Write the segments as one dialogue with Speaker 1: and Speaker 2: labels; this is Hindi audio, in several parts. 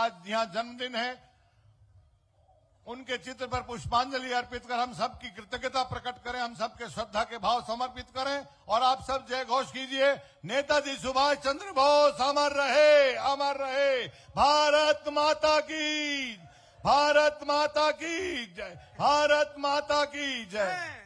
Speaker 1: आज यहाँ जन्मदिन है, उनके चित्र पर पुष्पांजलि अर्पित कर हम सबकी कृतज्ञता प्रकट करें, हम सबके श्रद्धा के भाव समर्पित करें और आप सब जय घोष कीजिए। नेताजी सुभाष चंद्र बोस अमर रहे, अमर रहे। भारत माता की, भारत माता की जय, भारत माता की जय।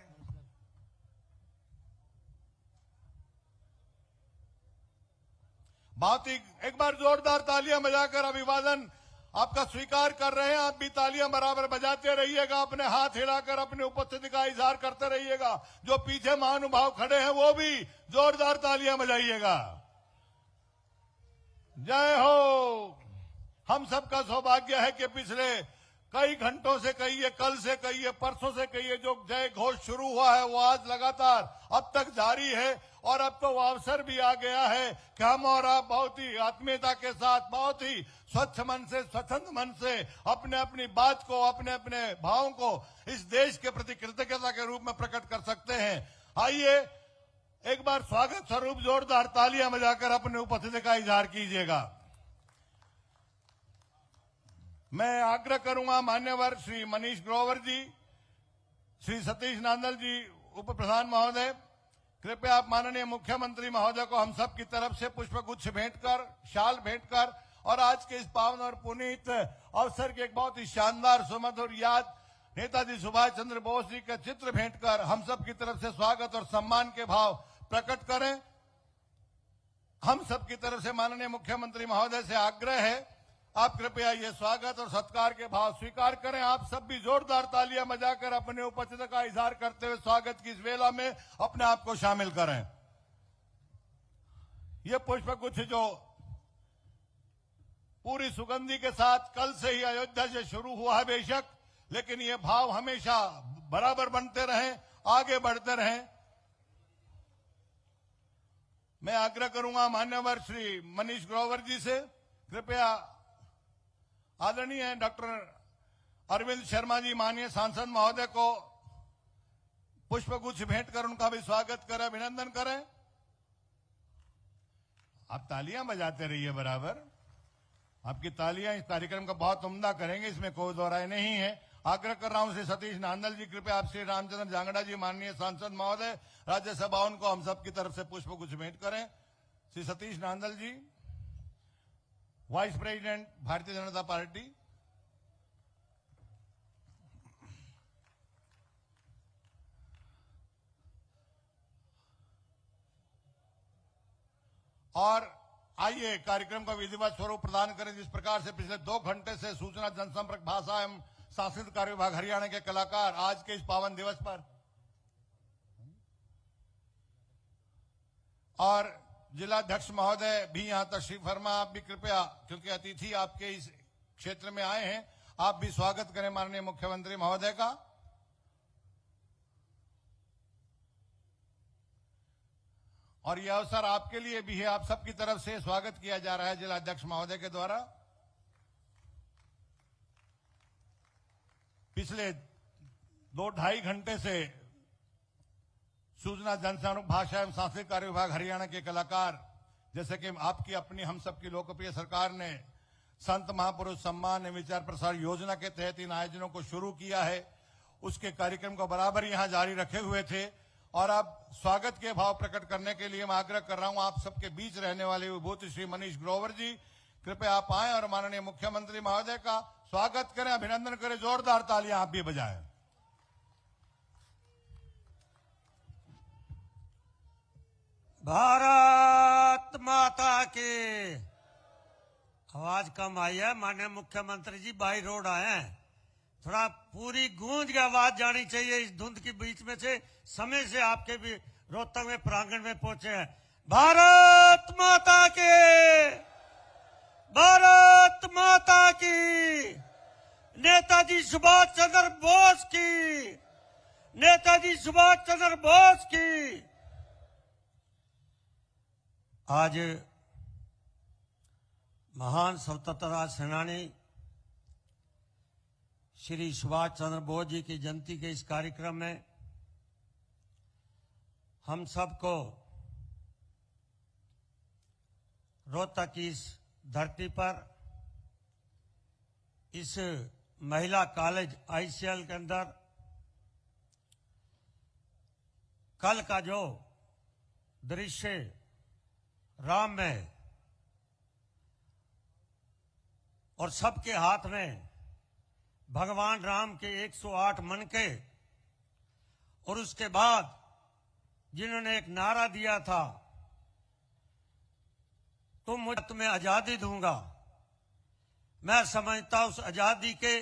Speaker 1: बहुत ही एक बार जोरदार तालियां बजाकर अभिवादन आपका स्वीकार कर रहे हैं। आप भी तालियां बराबर बजाते रहिएगा, अपने हाथ हिलाकर अपनी उपस्थिति का इजहार करते रहिएगा। जो पीछे महानुभाव खड़े हैं वो भी जोरदार तालियां बजाइएगा। जय हो। हम सबका सौभाग्य है कि पिछले कई घंटों से कहिए, कल से कहिए, परसों से कहिए, जो जय घोष शुरू हुआ है वो आज लगातार अब तक जारी है और अब तो वो अवसर भी आ गया है कि हम और आप बहुत ही आत्मीयता के साथ, बहुत ही स्वच्छ मन से, स्वच्छंद मन से अपने अपनी बात को, अपने अपने भावों को इस देश के प्रति कृतज्ञता के रूप में प्रकट कर सकते हैं। आइए एक बार स्वागत स्वरूप जोरदार तालियां बजाकर अपने उपस्थिति का इजहार कीजिएगा। मैं आग्रह करूंगा मान्यवर श्री मनीष ग्रोवर जी, श्री सतीश नांदल जी उप प्रधान महोदय, कृपया आप माननीय मुख्यमंत्री महोदय को हम सब की तरफ से पुष्पगुच्छ भेंट कर, शाल भेंट कर और आज के इस पावन और पुनीत अवसर की एक बहुत ही शानदार सुमधुर याद नेताजी सुभाष चंद्र बोस जी का चित्र भेंट कर हम सब की तरफ से स्वागत और सम्मान के भाव प्रकट करें। हम सब की तरफ से माननीय मुख्यमंत्री महोदय से आग्रह है, आप कृपया ये स्वागत और सत्कार के भाव स्वीकार करें। आप सब भी जोरदार तालियां बजाकर अपने उपस्थिति का इजहार करते हुए स्वागत की इस वेला में अपने आप को शामिल करें। ये पुष्पगुच्छ जो पूरी सुगंधि के साथ कल से ही अयोध्या से शुरू हुआ है बेशक, लेकिन ये भाव हमेशा बराबर बनते रहें, आगे बढ़ते रहें। मैं आग्रह करूंगा मान्यवर श्री मनीष ग्रोवर जी से, कृपया आदरणीय डॉक्टर अरविंद शर्मा जी माननीय सांसद महोदय को पुष्पगुच्छ भेंट कर उनका भी स्वागत करें, अभिनंदन करें। आप तालियां बजाते रहिए बराबर, आपकी तालियां इस कार्यक्रम का बहुत उम्दा करेंगे, इसमें कोई दो राय नहीं है। आग्रह कर रहा हूं श्री सतीश नांदल जी, कृपया आप श्री रामचंद्र जांगड़ा जी माननीय सांसद महोदय राज्यसभा, उनको हम सब की तरफ से पुष्पगुच्छ भेंट करें। श्री सतीश नांदल जी, vice president Bharatiya Janata party. और आइए कार्यक्रम का विधिवत स्वरूप प्रदान करें। जिस प्रकार से पिछले 2 घंटे से सूचना जनसंपर्क भाषा एवं सांस्कृतिक कार्य विभाग हरियाणा के कलाकार आज के इस पावन दिवस पर और जिलाध्यक्ष महोदय भी यहां तशरीफ फरमा, आप भी कृपया, क्योंकि अतिथि आपके इस क्षेत्र में आए हैं, आप भी स्वागत करें माननीय मुख्यमंत्री महोदय का। और यह अवसर आपके लिए भी है, आप सबकी तरफ से स्वागत किया जा रहा है जिलाध्यक्ष महोदय के द्वारा। पिछले 2-2.5 घंटे से सूचना जनसंपर्क भाषा एवं सांस्कृतिक कार्य विभाग हरियाणा के कलाकार, जैसे कि आपकी अपनी हम सबकी लोकप्रिय सरकार ने संत महापुरुष सम्मान एवं विचार प्रसार योजना के तहत इन आयोजनों को शुरू किया है, उसके कार्यक्रम को बराबर यहां जारी रखे हुए थे। और अब स्वागत के भाव प्रकट करने के लिए मैं आग्रह कर रहा हूं आप सबके बीच रहने वाले विभूति श्री मनीष ग्रोवर जी, कृपया आप आए और माननीय मुख्यमंत्री महोदय का स्वागत करें, अभिनंदन करें। जोरदार तालियां आप भी बजाएं।
Speaker 2: भारत माता की। आवाज कम आई है, माननीय मुख्यमंत्री जी बाई रोड आए हैं, थोड़ा पूरी गूंज की आवाज जानी चाहिए इस धुंध के बीच में से। समय से आपके भी रोहतक में प्रांगण में पहुंचे हैं। भारत माता की, भारत माता की, नेताजी सुभाष चंद्र बोस की, नेताजी सुभाष चंद्र बोस की। आज महान स्वतंत्रता सेनानी श्री सुभाष चंद्र बोस जी की जयंती के इस कार्यक्रम में हम सबको रोहतक की इस धरती पर इस महिला कॉलेज आईसीएल के अंदर कल का जो दृश्य राम में और सबके हाथ में भगवान राम के 108 मनके और उसके बाद जिन्होंने एक नारा दिया था, तुम्हें आजादी दूंगा। मैं समझता उस आजादी के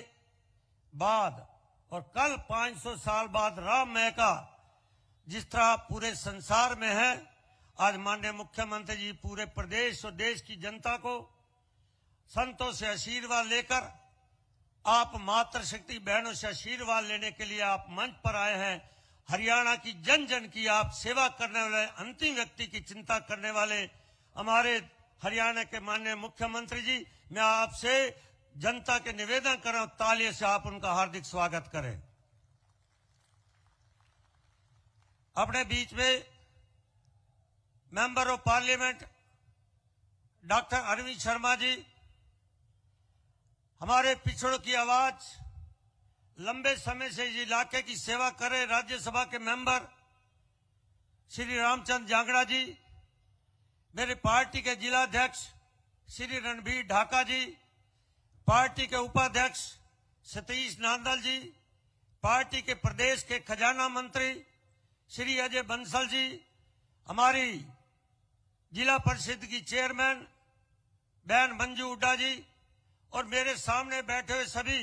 Speaker 2: बाद और कल 500 साल बाद राम में का जिस तरह पूरे संसार में है, आज माननीय मुख्यमंत्री जी पूरे प्रदेश और देश की जनता को संतों से आशीर्वाद लेकर, आप मातृशक्ति बहनों से आशीर्वाद लेने के लिए आप मंच पर आए हैं। हरियाणा की जन जन की आप सेवा करने वाले, अंतिम व्यक्ति की चिंता करने वाले हमारे हरियाणा के माननीय मुख्यमंत्री जी, मैं आपसे जनता के निवेदन कर रहा हूं, तालियों से आप उनका हार्दिक स्वागत करें। अपने बीच में member of parliament doctor Arvind Sharma ji, हमारे पिछड़ों की आवाज, लंबे समय से इस इलाके की सेवा कर रहे राज्यसभा के मेंबर श्री रामचंद्र जांगड़ा जी, मेरे पार्टी के जिलाध्यक्ष श्री रणबीर ढाका जी, पार्टी के उपाध्यक्ष सतीश नांदल जी, पार्टी के प्रदेश के खजाना मंत्री श्री अजय बंसल जी, हमारी जिला परिषद की चेयरमैन बहन मंजू हुड्डा जी, और मेरे सामने बैठे हुए सभी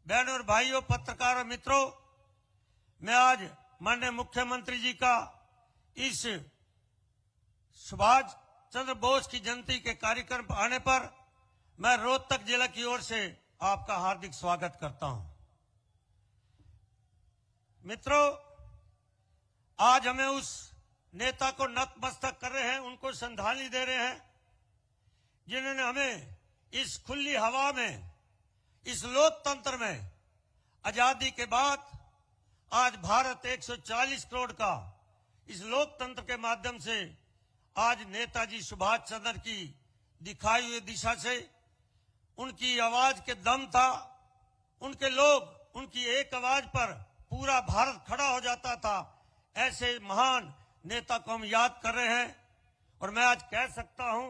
Speaker 2: बहनों और भाइयों, पत्रकारों मित्रों, मैं आज माननीय मुख्यमंत्री जी का इस सुभाष चंद्र बोस की जयंती के कार्यक्रम पर आने पर मैं रोहतक जिला की ओर से आपका हार्दिक स्वागत करता हूं। मित्रों, आज हमें उस नेता को नतमस्तक कर रहे हैं, उनको श्रद्धांजलि दे रहे हैं, जिन्होंने हमें इस खुली हवा में, इस लोकतंत्र में आजादी के बाद आज भारत 140 करोड़ का इस लोकतंत्र के माध्यम से आज नेताजी सुभाष चंद्र की दिखाई हुई दिशा से, उनकी आवाज के दम था, उनके लोग, उनकी एक आवाज पर पूरा भारत खड़ा हो जाता था। ऐसे महान नेता को हम याद कर रहे हैं। और मैं आज कह सकता हूं,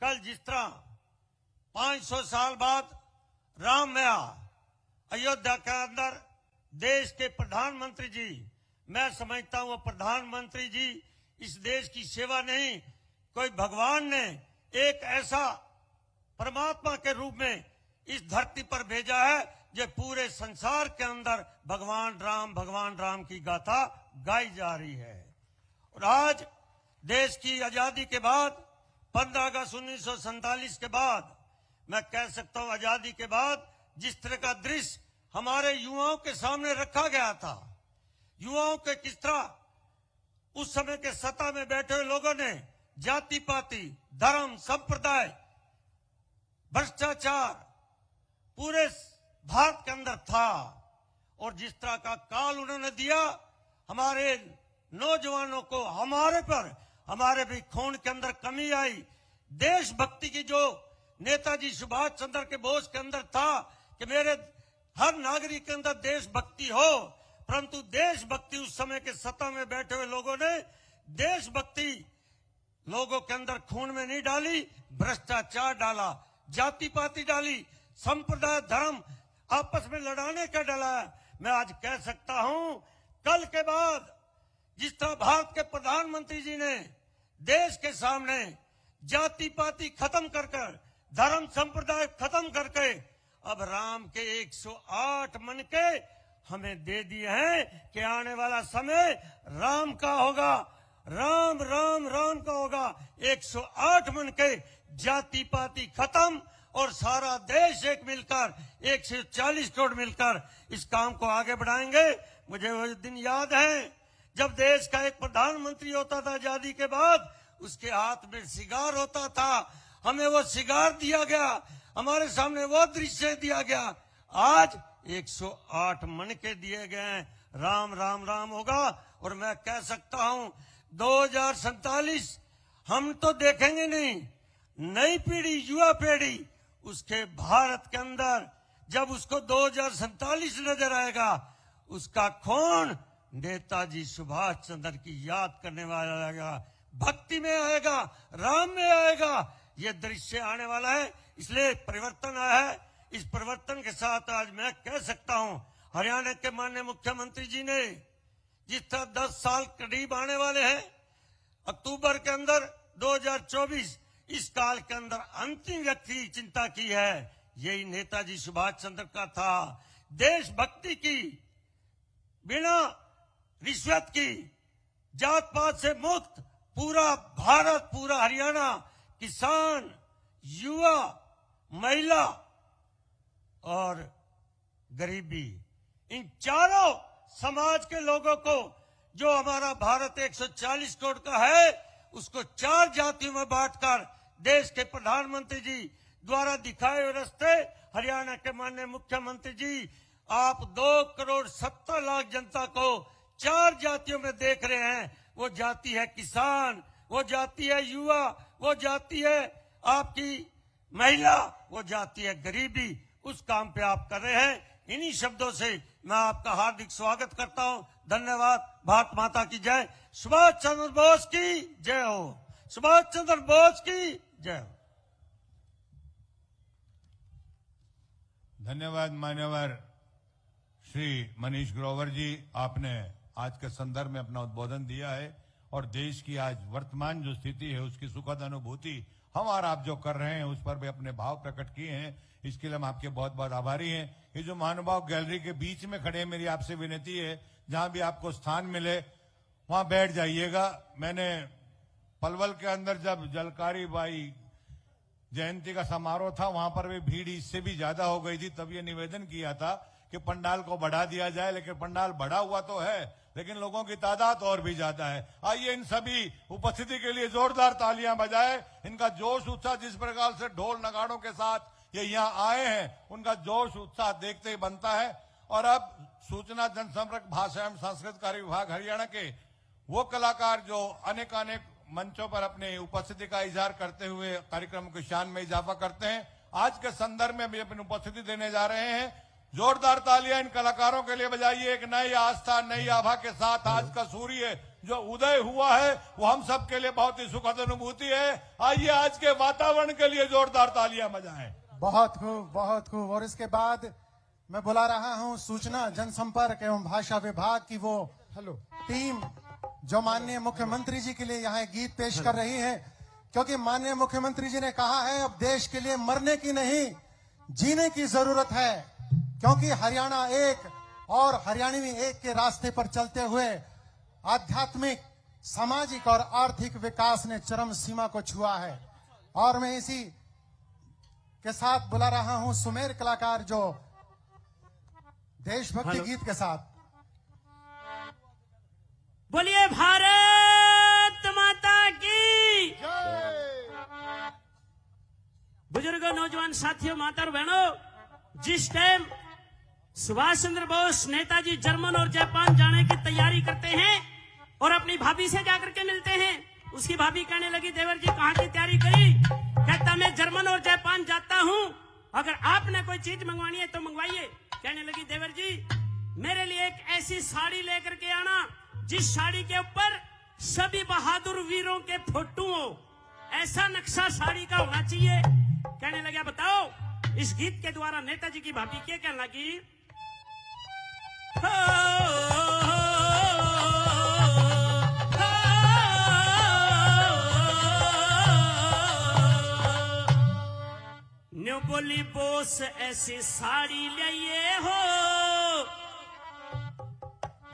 Speaker 2: कल जिस तरह 500 साल बाद राम में अयोध्या के अंदर देश के प्रधानमंत्री जी, मैं समझता हूं वो प्रधानमंत्री जी इस देश की सेवा नहीं, कोई भगवान ने एक ऐसा परमात्मा के रूप में इस धरती पर भेजा है जो पूरे संसार के अंदर भगवान राम की गाथा गाई जा रही है। और आज देश की आजादी के बाद 15 अगस्त 1947 के बाद मैं कह सकता हूं, आजादी के बाद जिस तरह का दृश्य हमारे युवाओं के सामने रखा गया था, युवाओं के किस तरह उस समय के सत्ता में बैठे हुए लोगों ने जाति पाति, धर्म, संप्रदाय, भ्रष्टाचार पूरे भारत के अंदर था, और जिस तरह का काल उन्होंने दिया हमारे नौजवानों को, हमारे भी खून के अंदर कमी आई। देशभक्ति की जो नेताजी सुभाष चंद्र के बोस के अंदर था कि मेरे हर नागरिक के अंदर देशभक्ति हो, परंतु देशभक्ति उस समय के सत्ता में बैठे हुए लोगों ने देशभक्ति लोगों के अंदर खून में नहीं डाली, भ्रष्टाचार डाला, जाति पाति डाली, संप्रदाय, धर्म आपस में लड़ाने का डाला। मैं आज कह सकता हूं, कल के बाद जिस तरह भारत के प्रधानमंत्री जी ने देश के सामने जाति पाति खत्म कर, धर्म संप्रदाय खत्म करके अब राम के 108 मन के हमें दे दिए हैं कि आने वाला समय राम का होगा, राम राम राम का होगा। 108 मन के जाति पाति खत्म और सारा देश एक मिलकर 140 करोड़ मिलकर इस काम को आगे बढ़ाएंगे। मुझे वो दिन याद है जब देश का एक प्रधानमंत्री होता था आजादी के बाद, उसके हाथ में सिगार होता था, हमें वो सिगार दिया गया, हमारे सामने वो दृश्य दिया गया। आज 108 मन के दिए गए, राम राम राम होगा। और मैं कह सकता हूं 2047 हम तो देखेंगे नहीं, नई पीढ़ी, युवा पीढ़ी उसके भारत के अंदर जब उसको 2047 नजर आएगा, उसका खून नेताजी सुभाष चंद्र की याद करने वाला आएगा, भक्ति में आएगा, राम में आएगा। ये दृश्य आने वाला है, इसलिए परिवर्तन आया है। इस परिवर्तन के साथ आज मैं कह सकता हूं, हरियाणा के माननीय मुख्यमंत्री जी ने जिस तरह 10 साल करीब आने वाले हैं, अक्टूबर के अंदर 2024, इस काल के अंदर अंतिम व्यक्ति की चिंता की है, यही नेताजी सुभाष चंद्र का था। देशभक्ति की, बिना रिश्वत की, जात पात से मुक्त पूरा भारत, पूरा हरियाणा, किसान, युवा, महिला और गरीबी, इन चारों समाज के लोगों को, जो हमारा भारत 140 करोड़ का है, उसको 4 जातियों में बांटकर देश के प्रधानमंत्री जी द्वारा दिखाए हुए रास्ते, हरियाणा के माननीय मुख्यमंत्री जी, आप 2,70,00,000 जनता को 4 जातियों में देख रहे हैं। वो जाति है किसान, वो जाति है युवा, वो जाति है आपकी महिला, वो जाति है गरीबी। उस काम पे आप कर रहे हैं। इन्हीं शब्दों से मैं आपका हार्दिक स्वागत करता हूं। धन्यवाद। भारत माता की जय। सुभाष चंद्र बोस की जय हो। सुभाष चंद्र बोस की जय हो।
Speaker 1: धन्यवाद मान्यवर श्री मनीष ग्रोवर जी, आपने आज के संदर्भ में अपना उद्बोधन दिया है और देश की आज वर्तमान जो स्थिति है उसकी सुखद अनुभूति हम और आप जो कर रहे हैं उस पर भी अपने भाव प्रकट किए हैं। इसके लिए हम आपके बहुत बहुत आभारी हैं। ये जो महानुभाव गैलरी के बीच में खड़े हैं, मेरी आपसे विनती है, जहां भी आपको स्थान मिले वहां बैठ जाइएगा। मैंने पलवल के अंदर जब जलकारी बाई जयंती का समारोह था, वहां पर भी भीड़ इससे भी ज्यादा हो गई थी। तब ये निवेदन किया था कि पंडाल को बढ़ा दिया जाए, लेकिन पंडाल बढ़ा हुआ तो है, लेकिन लोगों की तादाद और भी ज्यादा है। आइए इन सभी उपस्थिति के लिए जोरदार तालियां बजाएं। इनका जोश उत्साह, जिस प्रकार से ढोल नगाड़ों के साथ ये यहाँ आए हैं, उनका जोश उत्साह देखते ही बनता है। और अब सूचना जनसंपर्क भाषा एवं सांस्कृतिक कार्य विभाग हरियाणा के वो कलाकार जो अनेकानेक मंचों पर अपने उपस्थिति का इजहार करते हुए कार्यक्रम की शान में इजाफा करते हैं, आज के संदर्भ में भी अपनी उपस्थिति देने जा रहे हैं। जोरदार तालियां इन कलाकारों के लिए बजाइए। एक नई आस्था, नई आभा के साथ आज का सूर्य जो उदय हुआ है वो हम सब के लिए बहुत ही सुखद अनुभूति है। आइए आज के वातावरण के लिए जोरदार तालियां बजाएं।
Speaker 3: बहुत खूब, बहुत खूब। और इसके बाद मैं बुला रहा हूं सूचना जनसंपर्क एवं भाषा विभाग की वो टीम जो माननीय मुख्यमंत्री जी के लिए यहाँ एक गीत पेश कर रही है, क्योंकि माननीय मुख्यमंत्री जी ने कहा है अब देश के लिए मरने की नहीं जीने की जरूरत है, क्योंकि हरियाणा एक और हरियाणवी एक के रास्ते पर चलते हुए आध्यात्मिक, सामाजिक और आर्थिक विकास ने चरम सीमा को छुआ है। और मैं इसी के साथ बुला रहा हूं सुमेर कलाकार जो देशभक्ति गीत के साथ।
Speaker 4: बोलिए भारत माता की। बुजुर्गों, नौजवान साथियों, माता और बहनों, जिस टाइम सुभाष चंद्र बोस नेताजी जर्मन और जापान जाने की तैयारी करते हैं और अपनी भाभी से जाकर के मिलते हैं, उसकी भाभी कहने लगी, देवर जी कहाँ की तैयारी करी? कहता मैं जर्मन और जापान जाता हूँ, अगर आपने कोई चीज मंगवानी है तो मंगवाइए। कहने लगी, देवर जी मेरे लिए एक ऐसी साड़ी लेकर के आना जिस साड़ी के ऊपर सभी बहादुर वीरों के फोटो हो, ऐसा नक्शा साड़ी का होना चाहिए। कहने लगा, बताओ। इस गीत के द्वारा नेताजी की भाभी क्या कहने लगी, न्यू बोली बोस ऐसी साड़ी लाइए हो,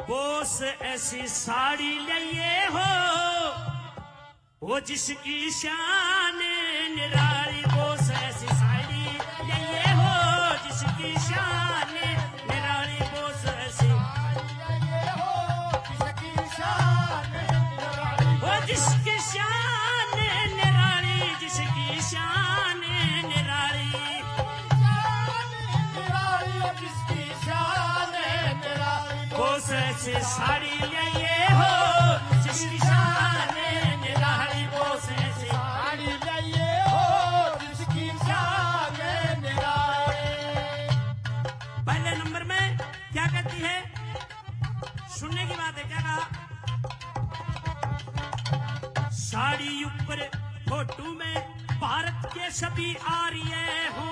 Speaker 4: बोस ऐसी साड़ी लाइए हो, वो जिसकी शान निराली। बोस ऐसी साड़ी लाइए हो जिसकी शान निराली। बोस ऐसी वो जिसकी शान निराली, जिसकी शान निराली। बोस ऐसी साड़ी लाइए हो जिसकी शान निराली। बोस ऐसी साड़ी लाइए हो जिसकी शान निराली। पहाड़ी ऊपर फोटो में भारत के सभी आर्य हो,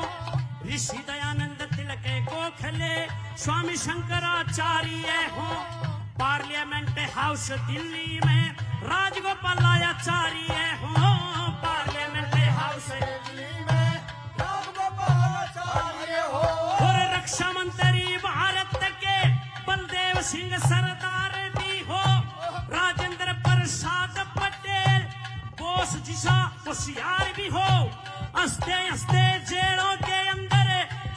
Speaker 4: ऋषि दयानंद तिलक गोखले स्वामी शंकराचार्य हो, पार्लियामेंट हाउस दिल्ली में राजगोपालाचार्य हो, पार्लियामेंट हाउस दिल्ली में राजगोपालाचार्य हो, और रक्षा मंत्री भारत के बलदेव सिंह सरदार भी हो, राजेंद्र प्रसाद पटेल बोस जिसा होशियार भी हो, हंसते हंसते जेलों के अंदर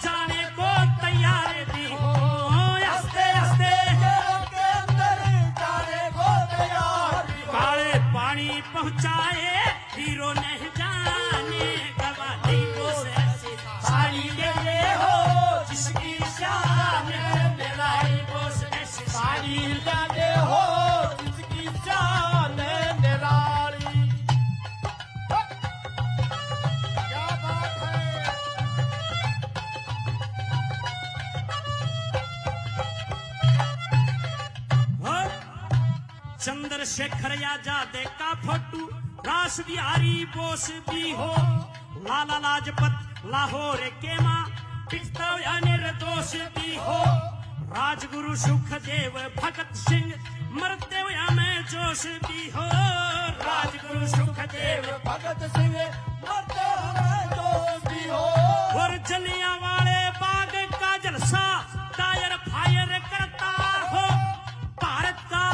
Speaker 4: जाने को तैयार भी हो, हंसते हंसते जेलों के अंदर जाने को तैयार भी हो, काले पानी पहुंचाए हीरो नहीं जाने गवाही बोस ऐसी साड़ी दे हो, जिसकी शान निराली बोस ऐसी साड़ी दे हो, जिसकी शान निराली। क्या बात है। और चंद्रशेखर आजाद का फोटो रास बिहारी बोस भी हो, लाला लाजपत लाहौर के मां पिटता हुआ निर्दोष भी हो, राजगुरु सुखदेव भगत सिंह मरते हुए में जोश भी हो, राजगुरु सुखदेव भगत सिंह मरते हुए जोश भी हो, और जलियांवाले बाग का जलसा टायर फायर करता हो, भारत का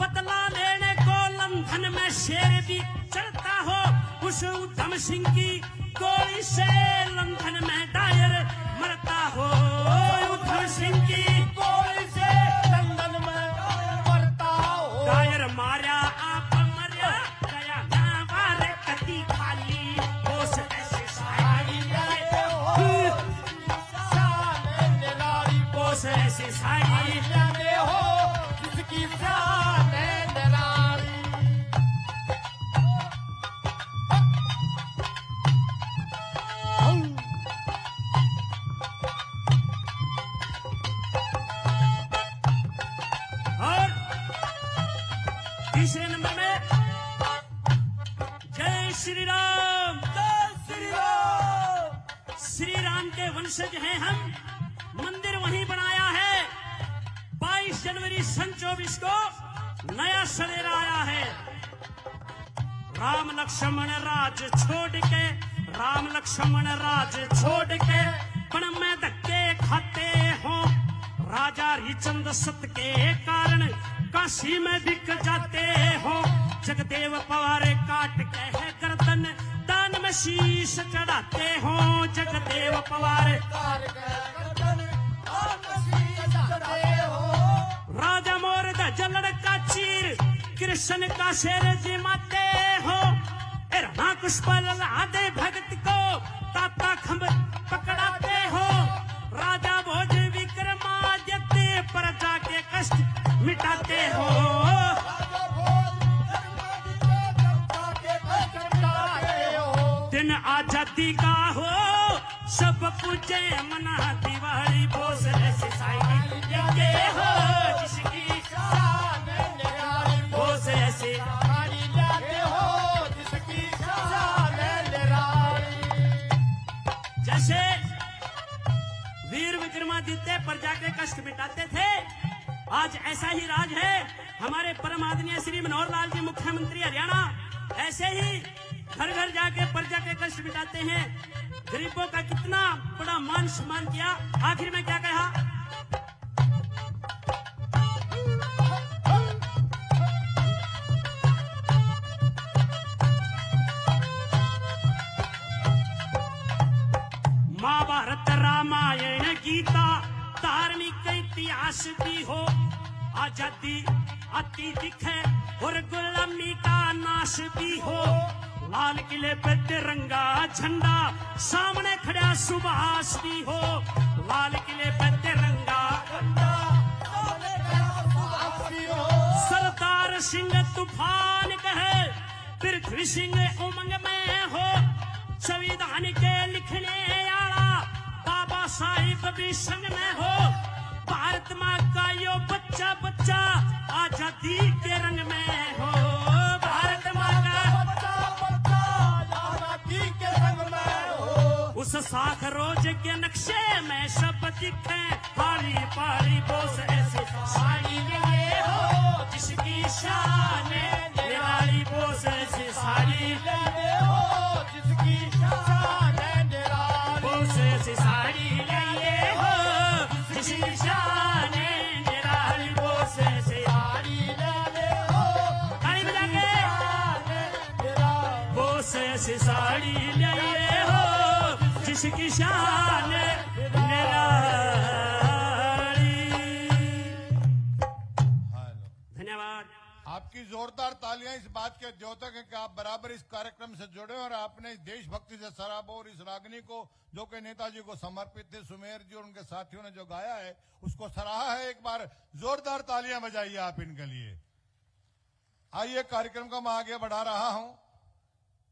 Speaker 4: बदला लेने को लंदन में शेर भी चढ़ता हो, उस उधम सिंह की गोली से लंदन में टायर मरता हो, उधम सिंह की गोली से लंदन में मरता हो, टायर मारा आप मरिया गया ना वारे कती खाली बोस ऐसे साड़ी ले हो, शान निराली बोस ऐसे साड़ी ले हो, जिसकी शान निराली। और तीसरे नंबर में जय श्री राम, जय श्री राम। श्री राम के वंशज हैं हम, मंदिर वहीं बनाया है, 22 जनवरी सन 24 को नया सवेरा आया है, राम लक्ष्मण राज छोड़ के, राम लक्ष्मण राज छोड़ के पण में धक्के खाते हो, राजा हरिचंद सत के कारण काशी में बिक जाते हो, जगदेव पवार काट के है गर्दन दान में शीश चढ़ाते हो, जगदेव पवार काट के गर्दन दान में शीश चढ़ाते हो, राजा मोर जलड़ का चीर कृष्ण का शेर जिमाते हो, राणा कुशपाल आधे भगत को ताता खंभ पकड़ाते हो, राजा भोज विक्रमादित्य प्रजा के कष्ट मिटाते हो, दिन आजादी का हो सब पूजे मना दिवाली बोस ऐसे साइकिल देते हो, जिसकी शान निराली बोस ऐसे साड़ी लाते हो, जिसकी शान निराली। जैसे वीर विक्रमादित्य प्रजा के कष्ट मिटाते थे, आज ऐसा ही राज है हमारे परम आदरणीय श्री मनोहर लाल जी मुख्यमंत्री हरियाणा, ऐसे ही घर घर जाके प्रजा के कष्ट मिटाते हैं, गरीबों का कितना बड़ा मान सम्मान किया। आखिर में क्या कहा, महाभारत रामायण गीता धार्मिक इतिहास भी हो, आजादी आती दिखे और गुलामी का नाश भी हो, लाल किले पे तिरंगा झंडा सामने खड़ा सुभाष भी हो, लाल किले पे तिरंगा झंडा सामने खड़ा सुभाष भी हो, सरदार सिंह तूफान कहे पृथ्वी सिंह उमंग में हो, संविधान के लिखने आला बाबा साहिब भी संग में हो, भारत माँ का यो बच्चा बच्चा आजादी के रंग में हो, भारत माँ का उस साख रोज के नक्शे में सब दिखे हारी पारी बोस ऐसी साड़ी लिए हो जिसकी शान निराली बोस ऐसी साड़ी लिए हो जिसकी शान निराली बोस ऐसी साड़ी लिए हो जिसकी शान निराली बोस ऐसी साड़ी लिए हो ताली बजा के बोस ऐसी साड़ी लिए हो जिसकी शान निराली। धन्यवाद।
Speaker 1: आपकी जोरदार तालियां इस बात के द्योतक है कि आप बराबर इस कार्यक्रम से जुड़े और आपने देशभक्ति से सराबोर इस रागनी को जो कि नेताजी को समर्पित थे, सुमेर जी और उनके साथियों ने जो गाया है उसको सराहा है। एक बार जोरदार तालियां बजाइए आप इनके लिए। आइए कार्यक्रम को मैं आगे बढ़ा रहा हूं।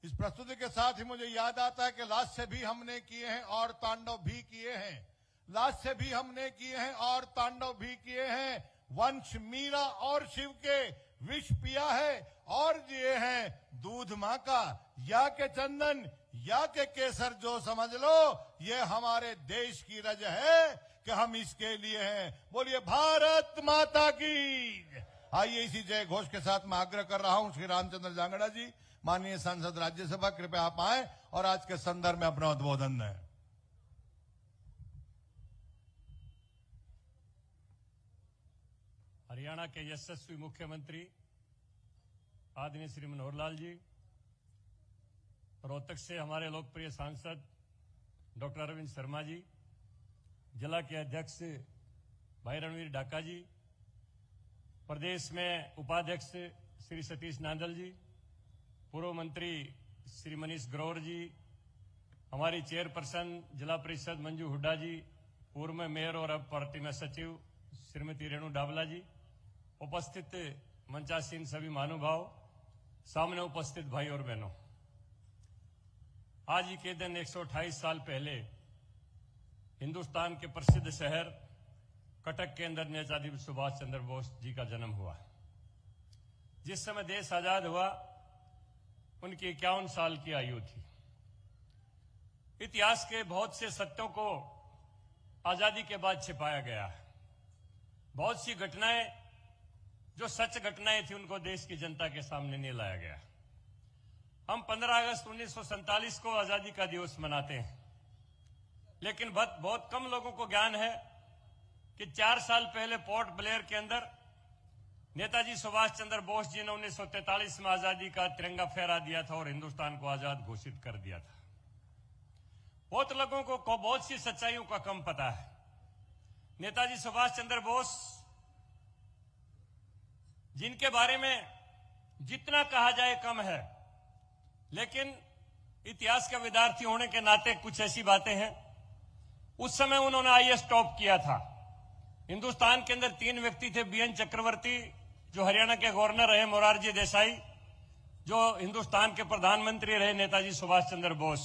Speaker 1: इस प्रस्तुति के साथ ही मुझे याद आता है कि लास्य भी हमने किए हैं और तांडव भी किए हैं, लास्य भी हमने किए हैं और तांडव भी किए हैं। वंश मीरा और शिव के विष पिया है और जिए हैं दूध मां का, या के चंदन या के केसर जो समझ लो, ये हमारे देश की रज है कि हम इसके लिए हैं। बोलिए भारत माता की। आइए इसी जय घोष के साथ मैं आग्रह कर रहा हूं श्री रामचंद्र जांगड़ा जी, माननीय सांसद राज्यसभा, कृपया आप आए और आज के संदर्भ में अपना उद्बोधन दें।
Speaker 5: हरियाणा के यशस्वी मुख्यमंत्री आदरणीय श्री मनोहर लाल जी, रोहतक से हमारे लोकप्रिय सांसद डॉक्टर अरविंद शर्मा जी, जिला के अध्यक्ष भाई रणवीर डाका जी, प्रदेश में उपाध्यक्ष श्री सतीश नांदल जी, पूर्व मंत्री श्री मनीष ग्रोवर जी, हमारी चेयरपर्सन जिला परिषद मंजू हुड्डा जी, पूर्व में मेयर और अब पार्टी में सचिव श्रीमती रेणु डावला जी, उपस्थित मंचासीन सभी महानुभाव, सामने उपस्थित भाई और बहनों, आज ही के दिन 128 साल पहले हिंदुस्तान के प्रसिद्ध शहर कटक के अंदर नेताजी सुभाष चंद्र बोस जी का जन्म हुआ। जिस समय देश आजाद हुआ उनकी 51 साल की आयु थी। इतिहास के बहुत से सत्यों को आजादी के बाद छिपाया गया है। बहुत सी घटनाएं जो सच घटनाएं थी उनको देश की जनता के सामने नहीं लाया गया। हम 15 अगस्त 1947 को आजादी का दिवस मनाते हैं, लेकिन बहुत कम लोगों को ज्ञान है कि 4 साल पहले पोर्ट ब्लेयर के अंदर नेताजी सुभाष चंद्र बोस जी ने 1943 में आजादी का तिरंगा फहरा दिया था और हिंदुस्तान को आजाद घोषित कर दिया था। बहुत लोगों को बहुत सी सच्चाइयों का कम पता है। नेताजी सुभाष चंद्र बोस, जिनके बारे में जितना कहा जाए कम है, लेकिन इतिहास का विद्यार्थी होने के नाते कुछ ऐसी बातें हैं। उस समय उन्होंने आईएएस टॉप किया था। हिंदुस्तान के अंदर 3 व्यक्ति थे, बीएन चक्रवर्ती जो हरियाणा के गवर्नर रहे, मोरारजी देसाई जो हिंदुस्तान के प्रधानमंत्री रहे, नेताजी सुभाष चंद्र बोस।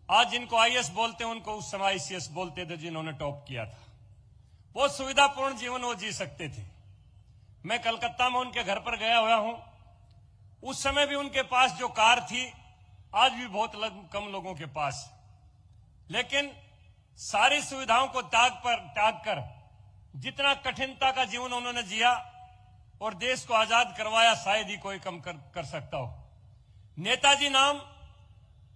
Speaker 5: आज जिनको आईएएस बोलते हैं उनको उस समय आईसीएस बोलते थे, जिन्होंने टॉप किया था। बहुत सुविधापूर्ण जीवन वो जी सकते थे। मैं कलकत्ता में उनके घर पर गया हुआ हूं। उस समय भी उनके पास जो कार थी आज भी बहुत कम लोगों के पास, लेकिन सारी सुविधाओं को त्याग कर जितना कठिनता का जीवन उन्होंने जिया और देश को आजाद करवाया, शायद ही कोई कम कर सकता हो। नेताजी नाम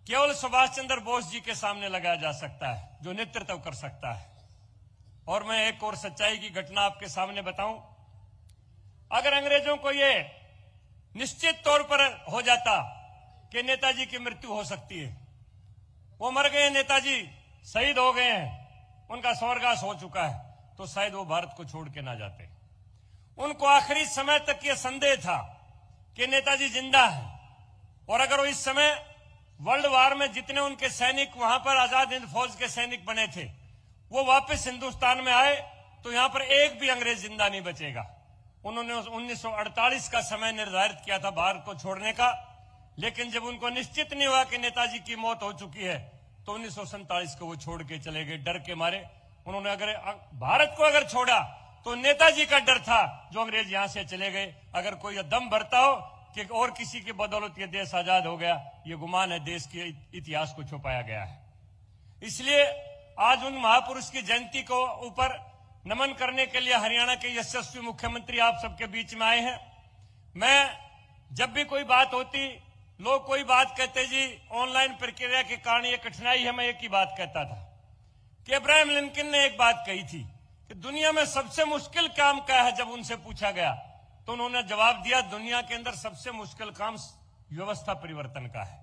Speaker 5: केवल सुभाष चंद्र बोस जी के सामने लगाया जा सकता है, जो नेतृत्व कर सकता है। और मैं एक और सच्चाई की घटना आपके सामने बताऊं। अगर अंग्रेजों को ये निश्चित तौर पर हो जाता कि नेताजी की मृत्यु हो सकती है, वो मर गए, नेताजी शहीद हो गए हैं, उनका स्वर्गवास हो चुका है, तो शायद वो भारत को छोड़ के ना जाते। उनको आखिरी समय तक ये संदेह था कि नेताजी जिंदा है, और अगर वो इस समय वर्ल्ड वार में जितने उनके सैनिक वहां पर आजाद हिंद फौज के सैनिक बने थे, वो वापस हिंदुस्तान में आए तो यहां पर एक भी अंग्रेज जिंदा नहीं बचेगा। उन्होंने 1948 का समय निर्धारित किया था भारत को छोड़ने का, लेकिन जब उनको निश्चित नहीं हुआ कि नेताजी की मौत हो चुकी है तो 1947 को वो छोड़ के चले गए, डर के मारे। उन्होंने अगर भारत को अगर छोड़ा तो नेताजी का डर था जो अंग्रेज यहां से चले गए। अगर कोई दम भरता हो कि और किसी की बदौलत ये देश आजाद हो गया, ये गुमान है, देश के इतिहास को छुपाया गया है। इसलिए आज उन महापुरुष की जयंती को ऊपर नमन करने के लिए हरियाणा के यशस्वी मुख्यमंत्री आप सबके बीच में आए हैं। मैं जब भी कोई बात होती, लोग कोई बात कहते जी ऑनलाइन प्रक्रिया के कारण ये कठिनाई है, मैं एक ही बात कहता था कि अब्राहम लिंकन ने एक बात कही थी कि दुनिया में सबसे मुश्किल काम क्या है। जब उनसे पूछा गया तो उन्होंने जवाब दिया, दुनिया के अंदर सबसे मुश्किल काम व्यवस्था परिवर्तन का है,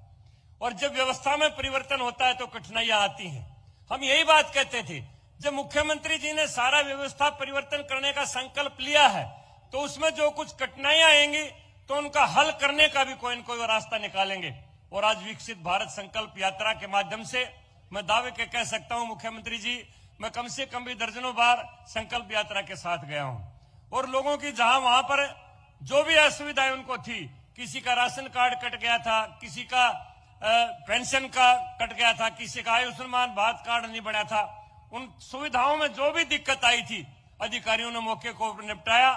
Speaker 5: और जब व्यवस्था में परिवर्तन होता है तो कठिनाइयां आती हैं। हम यही बात कहते थे, जब मुख्यमंत्री जी ने सारा व्यवस्था परिवर्तन करने का संकल्प लिया है तो उसमें जो कुछ कठिनाइयां आएंगी तो उनका हल करने का भी कोई न कोई रास्ता निकालेंगे। और आज विकसित भारत संकल्प यात्रा के माध्यम से मैं दावे के कह सकता हूं, मुख्यमंत्री जी, मैं कम से कम भी दर्जनों बार संकल्प यात्रा के साथ गया हूं, और लोगों की जहां वहां पर जो भी असुविधाएं उनको थी, किसी का राशन कार्ड कट गया था, किसी का पेंशन का कट गया था, किसी का आयुष्मान भारत कार्ड नहीं बना था, उन सुविधाओं में जो भी दिक्कत आई थी अधिकारियों ने मौके को निपटाया।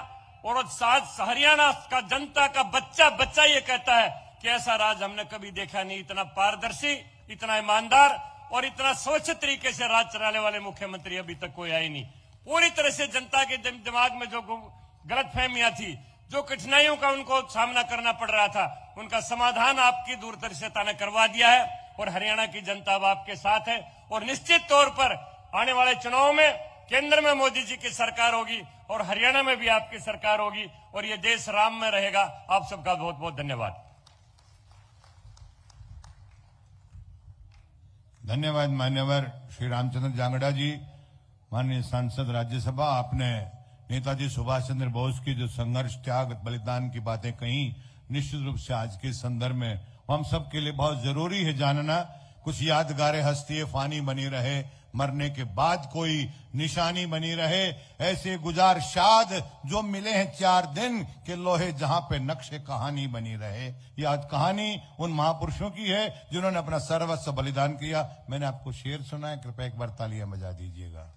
Speaker 5: और साथ हरियाणा का जनता का बच्चा ये कहता है कि ऐसा राज हमने कभी देखा नहीं, इतना पारदर्शी, इतना ईमानदार और इतना स्वच्छ तरीके से राज चलाने वाले मुख्यमंत्री अभी तक कोई आए नहीं। पूरी तरह से जनता के दिमाग में जो गलतफहमियां थी, जो कठिनाइयों का उनको सामना करना पड़ रहा था, उनका समाधान आपकी दूरदर्शिता ने करवा दिया है। और हरियाणा की जनता अब आपके साथ है, और निश्चित तौर पर आने वाले चुनाव में केंद्र में मोदी जी की सरकार होगी और हरियाणा में भी आपकी सरकार होगी, और ये देश राम में रहेगा। आप सबका बहुत बहुत धन्यवाद।
Speaker 1: धन्यवाद मान्यवर श्री रामचंद्र जांगड़ा जी। माननीय सांसद राज्यसभा, आपने नेताजी सुभाष चंद्र बोस की जो संघर्ष, त्याग, बलिदान की बातें कही, निश्चित रूप से आज के संदर्भ में हम सब के लिए बहुत जरूरी है जानना। कुछ यादगारें हस्तियां फानी बनी रहे, मरने के बाद कोई निशानी बनी रहे, ऐसे गुजार शाद जो मिले हैं 4 दिन के लोहे जहां पे नक्शे कहानी बनी रहे। ये आज कहानी उन महापुरुषों की है जिन्होंने अपना सर्वस्व बलिदान किया। मैंने आपको शेर सुना है, कृपया एक बार तालियां बजा दीजिएगा।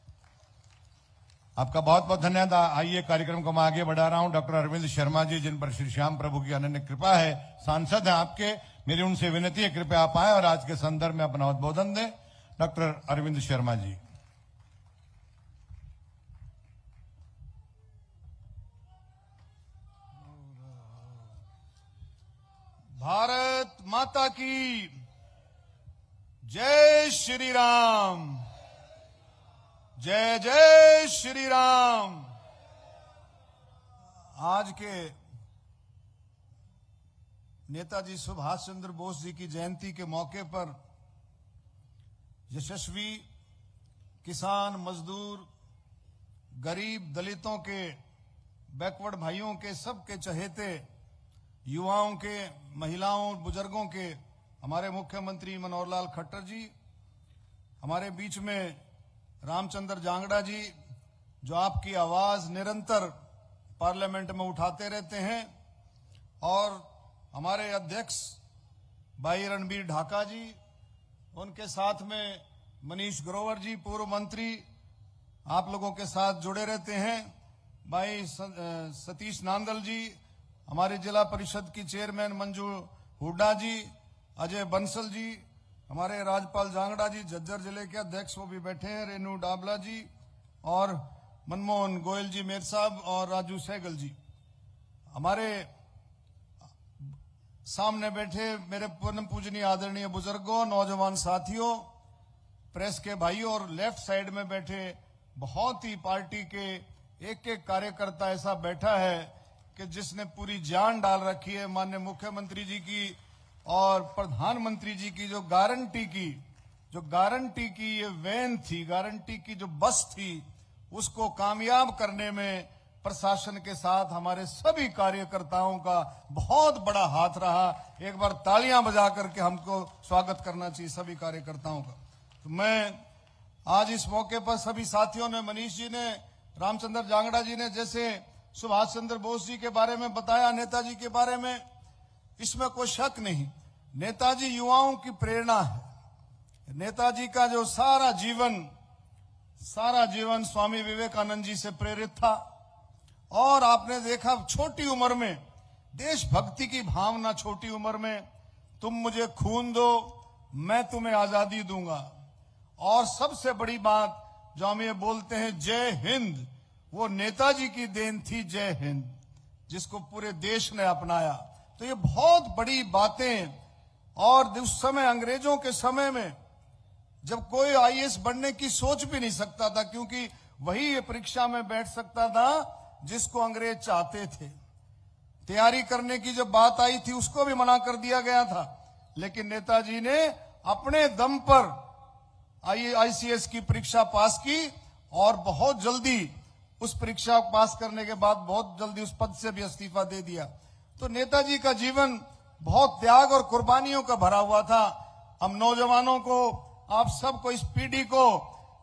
Speaker 1: आपका बहुत बहुत धन्यवाद। आइए कार्यक्रम को मैं आगे बढ़ा रहा हूं। डॉक्टर अरविंद शर्मा जी, जिन पर श्री श्याम प्रभु की अनन्य कृपा है, सांसद है आपके, मेरी उनसे विनती है कृपया आप आए और आज के संदर्भ में अपना उद्बोधन दें। डॉक्टर अरविंद शर्मा जी। भारत माता की जय श्री राम, जय जय श्री राम। आज के नेताजी सुभाष चंद्र बोस जी की जयंती के मौके पर यशस्वी किसान, मजदूर, गरीब, दलितों के, बैकवर्ड भाइयों के, सबके चहेते, युवाओं के, महिलाओं, बुजुर्गों के हमारे मुख्यमंत्री मनोहर लाल खट्टर जी, हमारे बीच में रामचंद्र जांगड़ा जी, जो आपकी आवाज निरंतर पार्लियामेंट में उठाते रहते हैं, और हमारे अध्यक्ष भाई रणबीर ढाका जी, उनके साथ में मनीष ग्रोवर जी, पूर्व मंत्री, आप लोगों के साथ जुड़े रहते हैं, भाई सतीश नांदल जी, हमारे जिला परिषद की चेयरमैन मंजू हुड्डा जी, अजय बंसल जी, हमारे राजपाल जांगड़ा जी, झज्जर जिले के अध्यक्ष वो भी बैठे हैं, रेनू डाबला जी, और मनमोहन गोयल जी मेर साहब, और राजू सहगल जी। हमारे सामने बैठे मेरे परम पूजनीय आदरणीय बुजुर्गों, नौजवान साथियों, प्रेस के भाइयों, और लेफ्ट साइड में बैठे बहुत ही पार्टी के एक एक कार्यकर्ता ऐसा बैठा है कि जिसने पूरी जान डाल रखी है माननीय मुख्यमंत्री जी की और प्रधानमंत्री जी की जो गारंटी की ये वैन थी, गारंटी की जो बस थी, उसको कामयाब करने में प्रशासन के साथ हमारे सभी कार्यकर्ताओं का बहुत बड़ा हाथ रहा। एक बार तालियां बजा करके हमको स्वागत करना चाहिए सभी कार्यकर्ताओं का। तो मैं आज इस मौके पर सभी साथियों ने, मनीष जी ने, रामचंद्र जांगड़ा जी ने जैसे सुभाष चंद्र बोस जी के बारे में बताया, नेताजी के बारे में, इसमें कोई शक नहीं, नेताजी युवाओं की प्रेरणा है। नेताजी का जो सारा जीवन स्वामी विवेकानंद जी से प्रेरित था, और आपने देखा छोटी उम्र में देशभक्ति की भावना, छोटी उम्र में, तुम मुझे खून दो मैं तुम्हें आजादी दूंगा, और सबसे बड़ी बात जो हम ये बोलते हैं जय हिंद, वो नेताजी की देन थी जय हिंद, जिसको पूरे देश ने अपनाया। तो ये बहुत बड़ी बातें। और उस समय अंग्रेजों के समय में जब कोई आईएएस बनने की सोच भी नहीं सकता था, क्योंकि वही ये परीक्षा में बैठ सकता था जिसको अंग्रेज चाहते थे। तैयारी करने की जब बात आई थी उसको भी मना कर दिया गया था, लेकिन नेताजी ने अपने दम पर आईसीएस की परीक्षा पास की और बहुत जल्दी उस परीक्षा पास करने के बाद बहुत जल्दी उस पद से भी इस्तीफा दे दिया। तो नेताजी का जीवन बहुत त्याग और कुर्बानियों का भरा हुआ था। हम नौजवानों को, आप सबको, इस पीढ़ी को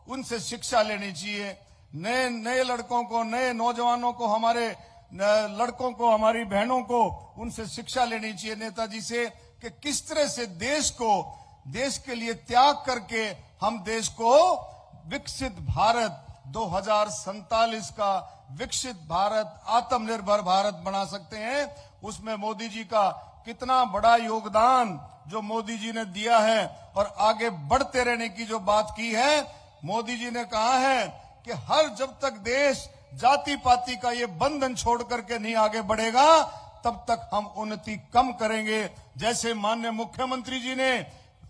Speaker 1: उनसे शिक्षा लेनी चाहिए। नए लड़कों को, नए नौजवानों को, हमारे लड़कों को, हमारी बहनों को उनसे शिक्षा लेनी चाहिए नेताजी से, कि किस तरह से देश के लिए त्याग करके हम देश को विकसित भारत 2047 का विकसित भारत, आत्मनिर्भर भारत बना सकते हैं। उसमें मोदी जी का कितना बड़ा योगदान जो मोदी जी ने दिया है, और आगे बढ़ते रहने की जो बात की है। मोदी जी ने कहा है कि जब तक देश जाति पाति का ये बंधन छोड़ करके नहीं आगे बढ़ेगा, तब तक हम उन्नति कम करेंगे। जैसे माननीय मुख्यमंत्री जी ने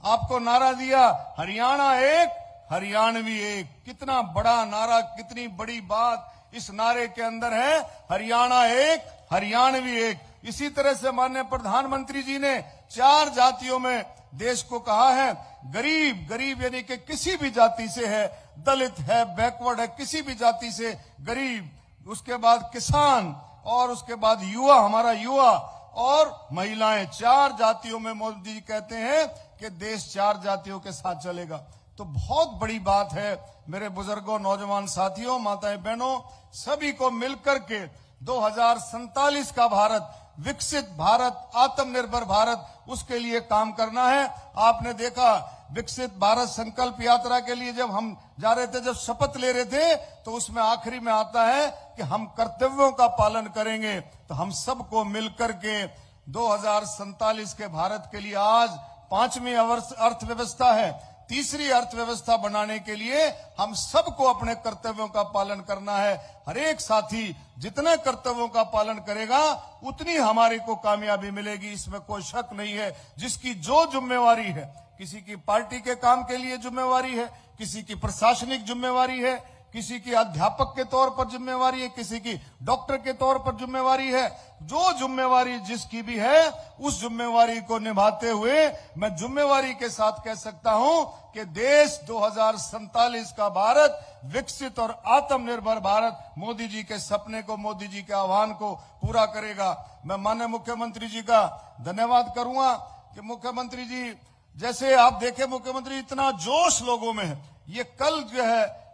Speaker 1: आपको नारा दिया, हरियाणा एक, हरियाणवी एक। कितना बड़ा नारा, कितनी बड़ी बात इस नारे के अंदर है, हरियाणा एक, हरियाणवी एक। इसी तरह से माननीय प्रधानमंत्री जी ने 4 जातियों में देश को कहा है, गरीब यानी कि किसी भी जाति से है, दलित है, बैकवर्ड है, किसी भी जाति से गरीब, उसके बाद किसान, और उसके बाद युवा, हमारा युवा और महिलाएं। 4 जातियों में मोदी जी कहते हैं कि देश 4 जातियों के साथ चलेगा। तो बहुत बड़ी बात है मेरे बुजुर्गों, नौजवान साथियों, माताएं बहनों, सभी को मिलकर के 2047 का भारत, विकसित भारत, आत्मनिर्भर भारत, उसके लिए काम करना है। आपने देखा विकसित भारत संकल्प यात्रा के लिए जब हम जा रहे थे, जब शपथ ले रहे थे, तो उसमें आखिरी में आता है कि हम कर्तव्यों का पालन करेंगे। तो हम सबको मिलकर के 2047 के भारत के लिए आज 5वीं अर्थव्यवस्था है, तीसरी अर्थव्यवस्था बनाने के लिए हम सबको अपने कर्तव्यों का पालन करना है। हर एक साथी जितने कर्तव्यों का पालन करेगा उतनी हमारी को कामयाबी मिलेगी, इसमें कोई शक नहीं है। जिसकी जो जिम्मेवारी है, किसी की पार्टी के काम के लिए जिम्मेवारी है, किसी की प्रशासनिक जिम्मेवारी है, किसी की अध्यापक के तौर पर जिम्मेवारी है, किसी की डॉक्टर के तौर पर जिम्मेवारी है। जो जिम्मेवारी जिसकी भी है, उस जिम्मेवारी को निभाते हुए मैं जिम्मेवारी के साथ कह सकता हूं कि देश 2047 का भारत, विकसित और आत्मनिर्भर भारत, मोदी जी के सपने को, मोदी जी के आह्वान को पूरा करेगा। मैं माननीय मुख्यमंत्री जी का धन्यवाद करूंगा कि मुख्यमंत्री जी, जैसे आप देखें मुख्यमंत्री, इतना जोश लोगों में है। ये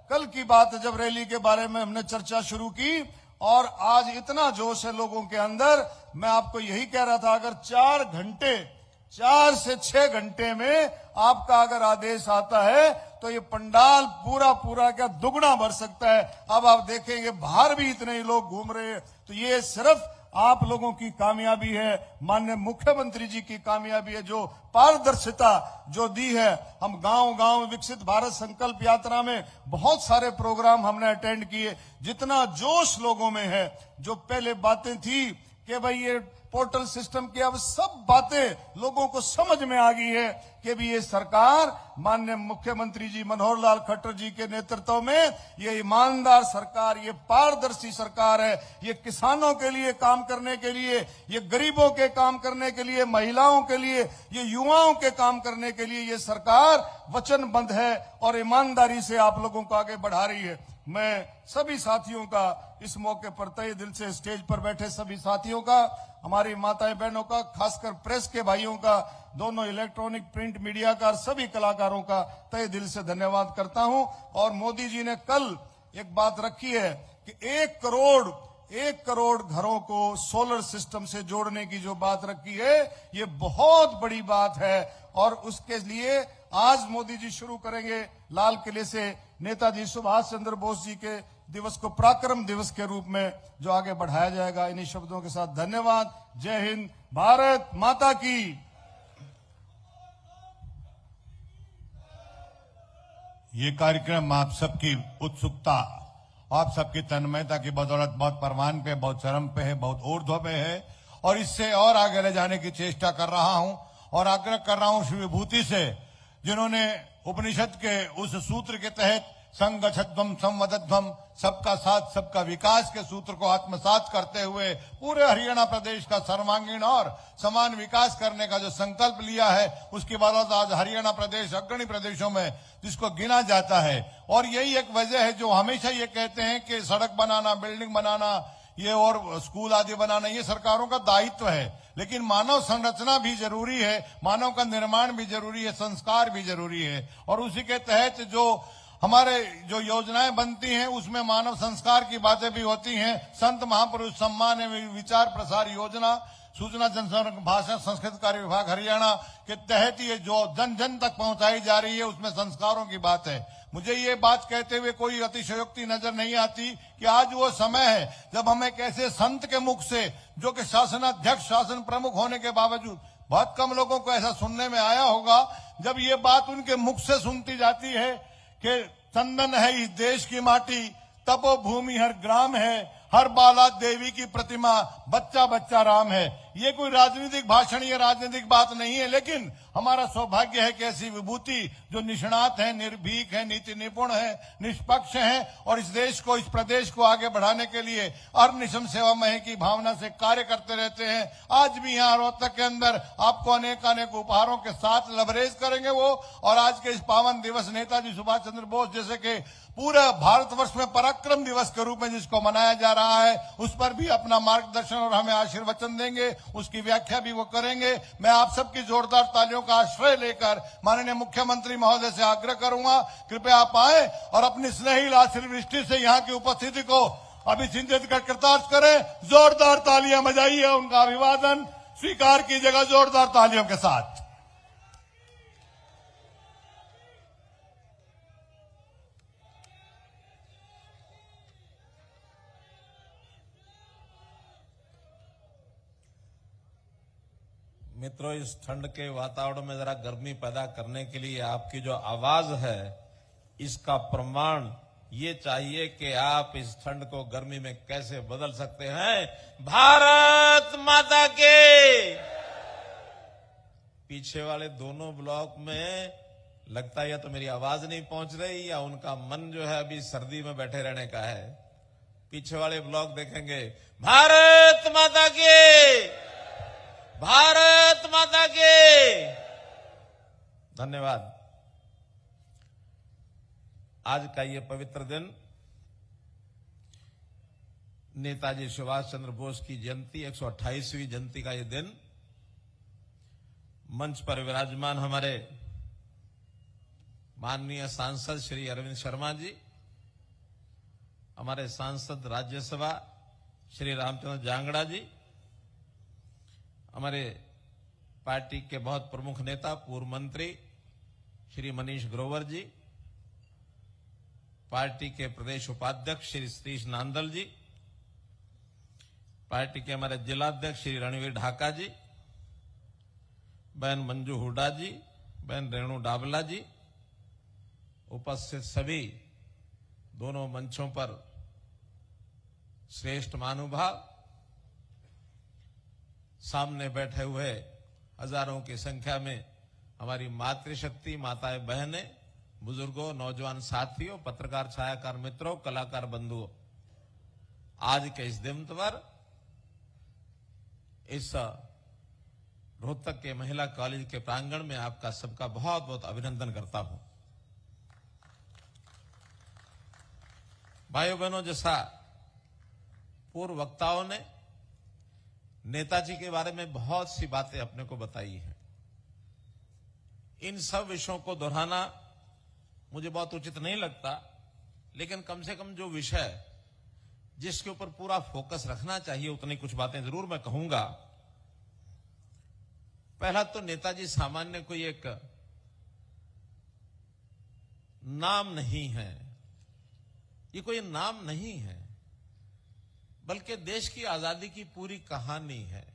Speaker 1: कल की बात है जब रैली के बारे में हमने चर्चा शुरू की, और आज इतना जोश है लोगों के अंदर। मैं आपको यही कह रहा था, अगर 4 से 6 घंटे में आपका अगर आदेश आता है तो ये पंडाल पूरा क्या दुगना भर सकता है। अब आप देखेंगे बाहर भी इतने ही लोग घूम रहे हैं। तो ये सिर्फ आप लोगों की कामयाबी है, माननीय मुख्यमंत्री जी की कामयाबी है, जो पारदर्शिता जो दी है। हम गांव विकसित भारत संकल्प यात्रा में बहुत सारे प्रोग्राम हमने अटेंड किए। जितना जोश लोगों में है, जो पहले बातें थी कि भाई ये पोर्टल सिस्टम की, अब सब बातें लोगों को समझ में आ गई है कि भी ये सरकार माननीय मुख्यमंत्री जी मनोहर लाल खट्टर जी के नेतृत्व में ये ईमानदार सरकार, ये पारदर्शी सरकार है। ये किसानों के लिए काम करने के लिए, ये गरीबों के काम करने के लिए, महिलाओं के लिए, ये युवाओं के काम करने के लिए ये सरकार वचनबद्ध है और ईमानदारी से आप लोगों को आगे बढ़ा रही है। मैं सभी साथियों का इस मौके पर तहे दिल से, स्टेज पर बैठे सभी साथियों का, हमारी माताएं बहनों का, खासकर प्रेस के भाइयों का, दोनों इलेक्ट्रॉनिक प्रिंट मीडिया का, सभी कलाकारों का तहे दिल से धन्यवाद करता हूं। और मोदी जी ने कल एक बात रखी है कि 1 करोड़ घरों को सोलर सिस्टम से जोड़ने की जो बात रखी है, ये बहुत बड़ी बात है। और उसके लिए आज मोदी जी शुरू करेंगे लाल किले से नेताजी सुभाष चंद्र बोस जी के दिवस को पराक्रम दिवस के रूप में जो आगे बढ़ाया जाएगा। इन्हीं शब्दों के साथ धन्यवाद। जय हिंद, भारत माता की। ये कार्यक्रम आप सबकी उत्सुकता, आप सबकी तन्मयता की बदौलत बहुत परवान पे, बहुत चरम पे है, बहुत ऊर्ध्व पे है और इससे और आगे ले जाने की चेष्टा कर रहा हूं और आग्रह कर रहा हूं श्री विभूति से, जिन्होंने उपनिषद के उस सूत्र के तहत संगच्छध्वम संवदध्वम, सबका साथ सबका विकास के सूत्र को आत्मसात करते हुए पूरे हरियाणा प्रदेश का सर्वांगीण और समान विकास करने का जो संकल्प लिया है, उसकी बदौलत आज हरियाणा प्रदेश अग्रणी प्रदेशों में जिसको गिना जाता है। और यही एक वजह है जो हमेशा ये कहते हैं कि सड़क बनाना, बिल्डिंग बनाना, ये और स्कूल आदि बनाना ये सरकारों का दायित्व है, लेकिन मानव संरचना भी जरूरी है, मानव का निर्माण भी जरूरी है, संस्कार भी जरूरी है। और उसी के तहत जो हमारे जो योजनाएं बनती हैं उसमें मानव संस्कार की बातें भी होती हैं। संत महापुरुष सम्मान एवं विचार प्रसार योजना, सूचना जनसंपर्क भाषा संस्कृति कार्य विभाग हरियाणा के तहत ये जो जन जन तक पहुंचाई जा रही है उसमें संस्कारों की बात है। मुझे ये बात कहते हुए कोई अतिशयोक्ति नजर नहीं आती कि आज वो समय है जब हम एक ऐसे संत के मुख से, जो कि शासनाध्यक्ष शासन प्रमुख होने के बावजूद बहुत कम लोगों को ऐसा सुनने में आया होगा, जब ये बात उनके मुख से सुनती जाती है कि चंदन है इस देश की माटी, तपोभूमि हर ग्राम है, हर बाला देवी की प्रतिमा, बच्चा बच्चा राम है। ये कोई राजनीतिक भाषण, ये राजनीतिक बात नहीं है, लेकिन हमारा सौभाग्य है कि ऐसी विभूति जो निष्णात है, निर्भीक है, नीति निपुण है, निष्पक्ष है और इस देश को, इस प्रदेश को आगे बढ़ाने के लिए अनिशम सेवामय की भावना से कार्य करते रहते हैं। आज भी यहाँ रोहतक के अंदर आपको अनेक अनेक उपहारों के साथ लबरेज करेंगे वो। और आज के इस पावन दिवस नेताजी सुभाष चंद्र बोस जैसे कि पूरा भारतवर्ष में पराक्रम दिवस के रूप में जिसको मनाया जा रहा है, उस पर भी अपना मार्गदर्शन और हमें आशीर्वचन देंगे, उसकी व्याख्या भी वो करेंगे। मैं आप सबकी जोरदार तालियों का आश्रय लेकर माननीय मुख्यमंत्री महोदय से आग्रह करूंगा, कृपया आप आए और अपनी स्नेहिल आशीर्वृष्टि से यहाँ की उपस्थिति को अभिसिंचित कर कृतार्थ करें। जोरदार तालियां बजाइए, उनका अभिवादन स्वीकार कीजिएगा जोरदार तालियों के साथ।
Speaker 6: मित्रों, इस ठंड के वातावरण में जरा गर्मी पैदा करने के लिए आपकी जो आवाज है, इसका प्रमाण ये चाहिए कि आप इस ठंड को गर्मी में कैसे बदल सकते हैं। भारत माता के। पीछे वाले दोनों ब्लॉक में लगता है या तो मेरी आवाज नहीं पहुंच रही या उनका मन जो है अभी सर्दी में बैठे रहने का है। पीछे वाले ब्लॉक देखेंगे, भारत माता के, भारत माता के। धन्यवाद। आज का ये पवित्र दिन, नेताजी सुभाष चंद्र बोस की जयंती, 128वीं जयंती का ये दिन, मंच पर विराजमान हमारे माननीय सांसद श्री अरविंद शर्मा जी, हमारे सांसद राज्यसभा श्री रामचंद्र जांगड़ा जी, हमारे पार्टी के बहुत प्रमुख नेता पूर्व मंत्री श्री मनीष ग्रोवर जी, पार्टी के प्रदेश उपाध्यक्ष श्री सतीश नांदल जी, पार्टी के हमारे जिलाध्यक्ष श्री रणवीर ढाका जी, बहन मंजू हुडा जी, बहन रेणु डाबला जी, उपस्थित सभी दोनों मंचों पर श्रेष्ठ महानुभाव, सामने बैठे हुए हजारों की संख्या में हमारी मातृशक्ति, माताएं, बहनें, बुजुर्गों, नौजवान साथियों, पत्रकार छायाकार मित्रों, कलाकार बंधुओं, आज के इस दिन पर इस रोहतक के महिला कॉलेज के प्रांगण में आपका सबका बहुत बहुत अभिनंदन करता हूं। भाइयों बहनों, जैसा पूर्व वक्ताओं ने नेताजी के बारे में बहुत सी बातें अपने को बताई हैं, इन सब विषयों को दोहराना मुझे बहुत उचित नहीं लगता, लेकिन कम से कम जो विषय जिसके ऊपर पूरा फोकस रखना चाहिए उतनी कुछ बातें जरूर मैं कहूंगा। पहला तो नेताजी सामान्य कोई एक नाम नहीं है, ये कोई नाम नहीं है, बल्कि देश की आजादी की पूरी कहानी है।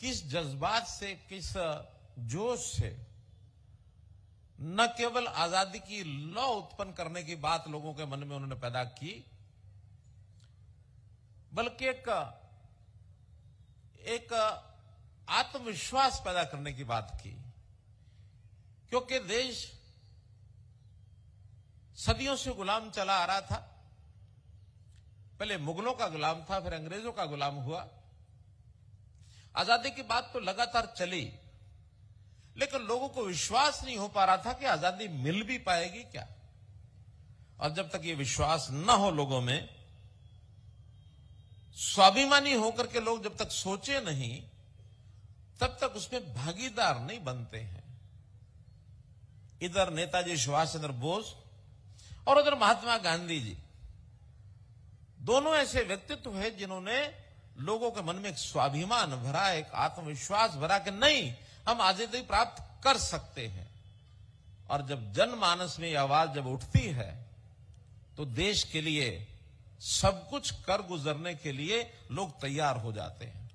Speaker 6: किस जज्बात से, किस जोश से न केवल आजादी की लौ उत्पन्न करने की बात लोगों के मन में उन्होंने पैदा की, बल्कि एक आत्मविश्वास पैदा करने की बात की। क्योंकि देश सदियों से गुलाम चला आ रहा था। पहले मुगलों का गुलाम था, फिर अंग्रेजों का गुलाम हुआ। आजादी की बात तो लगातार चली, लेकिन लोगों को विश्वास नहीं हो पा रहा था कि आजादी मिल भी पाएगी क्या। और जब तक ये विश्वास न हो लोगों में, स्वाभिमानी होकर के लोग जब तक सोचे नहीं, तब तक उसमें भागीदार नहीं बनते हैं। इधर नेताजी सुभाष चंद्र बोस और उधर महात्मा गांधी जी, दोनों ऐसे व्यक्तित्व हैं जिन्होंने लोगों के मन में एक स्वाभिमान भरा, एक आत्मविश्वास भरा कि नहीं, हम आजादी प्राप्त कर सकते हैं। और जब जनमानस में यह आवाज जब उठती है, तो देश के लिए सब कुछ कर गुजरने के लिए लोग तैयार हो जाते हैं।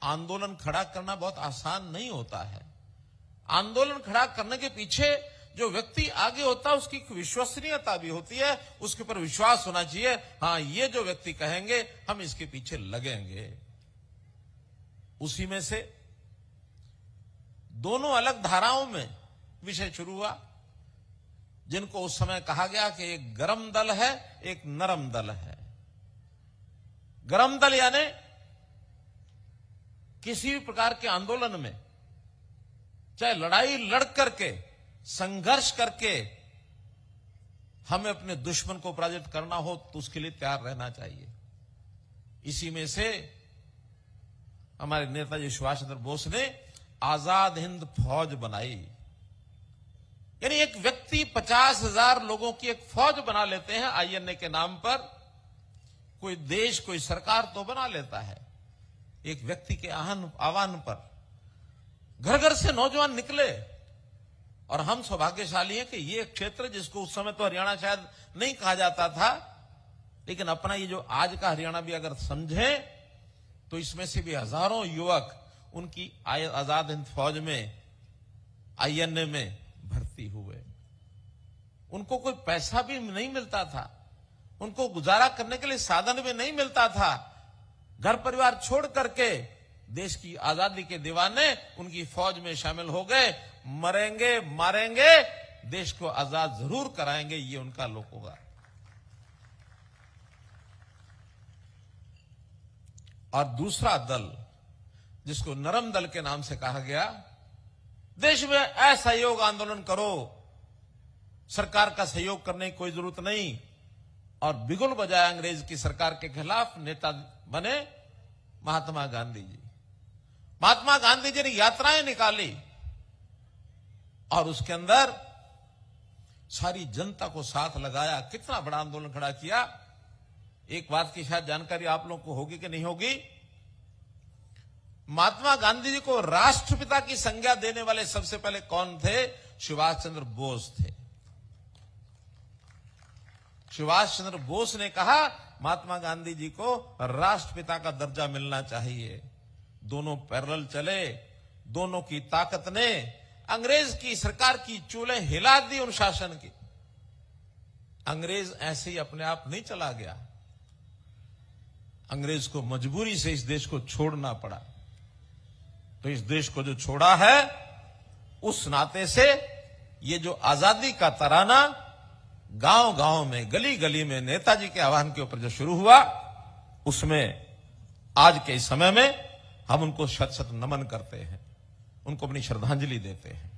Speaker 6: आंदोलन खड़ा करना बहुत आसान नहीं होता है। आंदोलन खड़ा करने के पीछे जो व्यक्ति आगे होता है, उसकी विश्वसनीयता भी होती है, उसके ऊपर विश्वास होना चाहिए। हाँ, ये जो व्यक्ति कहेंगे हम इसके पीछे लगेंगे। उसी में से दोनों अलग धाराओं में विषय शुरू हुआ, जिनको उस समय कहा गया कि एक गरम दल है, एक नरम दल है। गरम दल यानी किसी भी प्रकार के आंदोलन में, चाहे लड़ाई लड़ करके, संघर्ष करके हमें अपने दुश्मन को पराजित करना हो, तो उसके लिए तैयार रहना चाहिए। इसी में से हमारे नेताजी सुभाष चंद्र बोस ने आजाद हिंद फौज बनाई। यानी एक व्यक्ति 50,000 लोगों की एक फौज बना लेते हैं आईएनए के नाम पर। कोई देश, कोई सरकार तो बना लेता है। एक व्यक्ति के आह्वान पर घर घर से नौजवान निकले। और हम सौभाग्यशाली हैं कि ये क्षेत्र, जिसको उस समय तो हरियाणा शायद नहीं कहा जाता था, लेकिन अपना ये जो आज का हरियाणा भी अगर समझे, तो इसमें से भी हजारों युवक उनकी आजाद हिंद फौज में, आईएनए में भर्ती हुए। उनको कोई पैसा भी नहीं मिलता था, उनको गुजारा करने के लिए साधन भी नहीं मिलता था। घर परिवार छोड़ करके देश की आजादी के दीवाने उनकी फौज में शामिल हो गए। मरेंगे मारेंगे, देश को आजाद जरूर कराएंगे, ये उनका लोक होगा। और दूसरा दल, जिसको नरम दल के नाम से कहा गया, देश में असहयोग आंदोलन करो, सरकार का सहयोग करने की कोई जरूरत नहीं। और बिगुल बजाया अंग्रेज की सरकार के खिलाफ नेता बने महात्मा गांधी जी। महात्मा गांधी जी ने यात्राएं निकाली और उसके अंदर सारी जनता को साथ लगाया। कितना बड़ा आंदोलन खड़ा किया। एक बात की शायद जानकारी आप लोगों को होगी कि नहीं होगी, महात्मा गांधी जी को राष्ट्रपिता की संज्ञा देने वाले सबसे पहले कौन थे? सुभाष चंद्र बोस थे। सुभाष चंद्र बोस ने कहा महात्मा गांधी जी को राष्ट्रपिता का दर्जा मिलना चाहिए। दोनों पैरेलल चले। दोनों की ताकत ने अंग्रेज की सरकार की चूल्हे हिला दी उन शासन की। अंग्रेज ऐसे ही अपने आप नहीं चला गया, अंग्रेज को मजबूरी से इस देश को छोड़ना पड़ा। तो इस देश को जो छोड़ा है, उस नाते से ये जो आजादी का तराना गांव गांव में, गली गली में नेताजी के आह्वान के ऊपर जो शुरू हुआ, उसमें आज के इस समय में हम उनको शत शत नमन करते हैं, उनको अपनी श्रद्धांजलि देते हैं।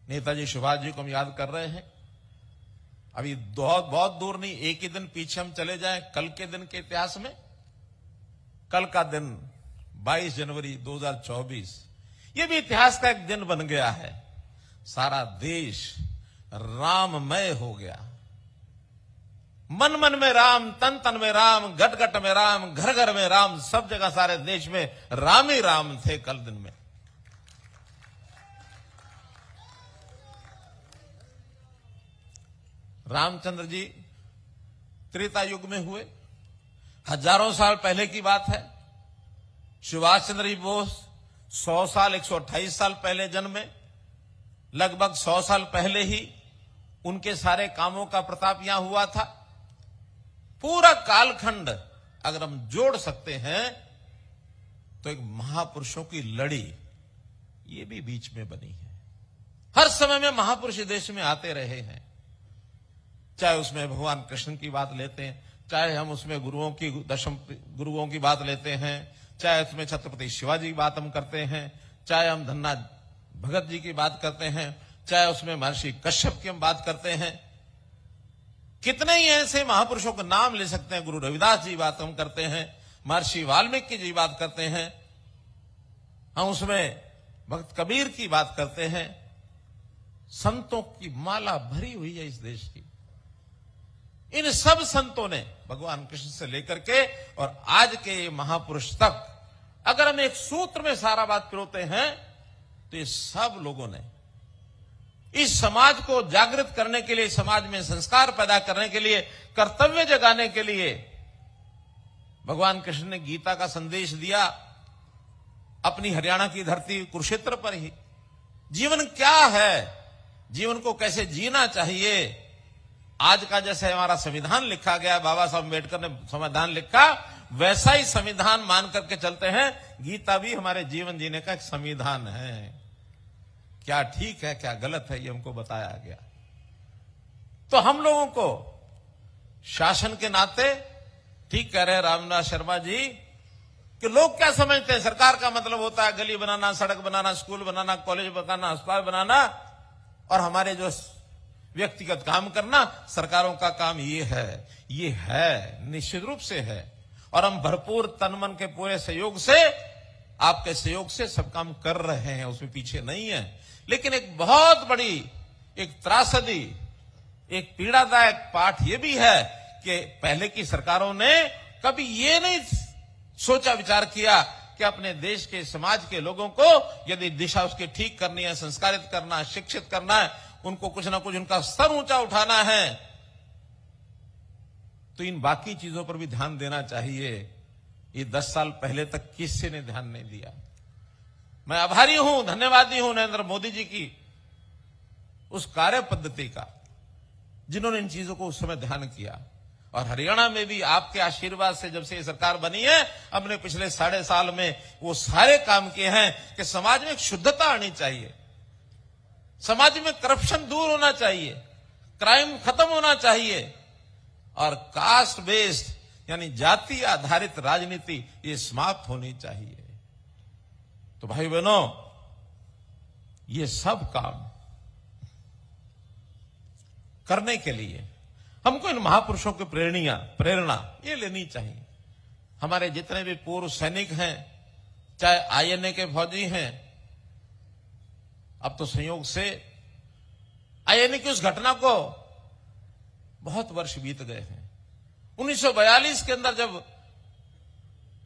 Speaker 6: नेताजी सुभाष जी को हम याद कर रहे हैं। अभी बहुत दूर नहीं, एक ही दिन पीछे हम चले जाएं कल के दिन के इतिहास में। कल का दिन 22 जनवरी 2024, ये भी इतिहास का एक दिन बन गया है। सारा देश राममय हो गया। मन मन में राम, तन तन में राम, घट घट में राम, घर घर में राम, सब जगह सारे देश में राम ही राम थे कल दिन में। रामचंद्र जी त्रेता युग में हुए, हजारों साल पहले की बात है। सुभाष चंद्र बोस 100 साल 128 साल पहले जन्मे। लगभग 100 साल पहले ही उनके सारे कामों का प्रताप यहां हुआ था। पूरा कालखंड अगर हम जोड़ सकते हैं तो एक महापुरुषों की लड़ी ये भी बीच में बनी है। हर समय में महापुरुष देश में आते रहे हैं, चाहे उसमें भगवान कृष्ण की बात लेते हैं, चाहे हम उसमें गुरुओं की बात लेते हैं, चाहे उसमें छत्रपति शिवाजी की बात हम करते हैं, चाहे हम धन्ना भगत जी की बात करते हैं, चाहे उसमें महर्षि कश्यप की हम बात करते हैं। कितने ही ऐसे महापुरुषों का नाम ले सकते हैं। गुरु रविदास जी बात हम करते हैं, महर्षि वाल्मीकि जी बात करते हैं, हम उसमें भक्त कबीर की बात करते हैं। संतों की माला भरी हुई है इस देश की। इन सब संतों ने भगवान कृष्ण से लेकर के और आज के महापुरुष तक अगर हम एक सूत्र में सारा बात पिरोते हैं तो ये सब लोगों ने इस समाज को जागृत करने के लिए, समाज में संस्कार पैदा करने के लिए, कर्तव्य जगाने के लिए भगवान कृष्ण ने गीता का संदेश दिया अपनी हरियाणा की धरती कुरुक्षेत्र पर ही। जीवन क्या है, जीवन को कैसे जीना चाहिए, आज का जैसे हमारा संविधान लिखा गया, बाबा साहब अम्बेडकर ने संविधान लिखा, वैसा ही संविधान मान करके चलते हैं। गीता भी हमारे जीवन जीने का एक संविधान है। क्या ठीक है क्या गलत है ये हमको बताया गया। तो हम लोगों को शासन के नाते, ठीक कह रहे हैं रामदास शर्मा जी, कि लोग क्या समझते हैं सरकार का मतलब होता है गली बनाना, सड़क बनाना, स्कूल बनाना, कॉलेज बनाना, अस्पताल बनाना, और हमारे जो व्यक्तिगत काम करना, सरकारों का काम ये है, निश्चित रूप से है। और हम भरपूर तन मन के पूरे सहयोग से, आपके सहयोग से सब काम कर रहे हैं, उसमें पीछे नहीं है। लेकिन एक बहुत बड़ी एक त्रासदी, एक पीड़ादायक पाठ यह भी है कि पहले की सरकारों ने कभी ये नहीं सोचा विचार किया कि अपने देश के समाज के लोगों को यदि दिशा उसकी ठीक करनी है, संस्कारित करना है, शिक्षित करना है, उनको कुछ ना कुछ उनका स्तर ऊंचा उठाना है, तो इन बाकी चीजों पर भी ध्यान देना चाहिए। ये 10 साल पहले तक किसी ने ध्यान नहीं दिया। मैं आभारी हूं, धन्यवादी हूं नरेंद्र मोदी जी की उस कार्य पद्धति का, जिन्होंने इन चीजों को उस समय ध्यान किया। और हरियाणा में भी आपके आशीर्वाद से जब से ये सरकार बनी है, हमने पिछले 3.5 साल में वो सारे काम किए हैं कि समाज में एक शुद्धता आनी चाहिए, समाज में करप्शन दूर होना चाहिए, क्राइम खत्म होना चाहिए, और कास्ट बेस्ड यानी जाति आधारित राजनीति ये समाप्त होनी चाहिए। तो भाई बहनों, ये सब काम करने के लिए हमको इन महापुरुषों की प्रेरणा ये लेनी चाहिए। हमारे जितने भी पूर्व सैनिक हैं, चाहे आईएनए के फौजी हैं, अब तो संयोग से आईएनए की उस घटना को बहुत वर्ष बीत गए हैं। 1942 के अंदर जब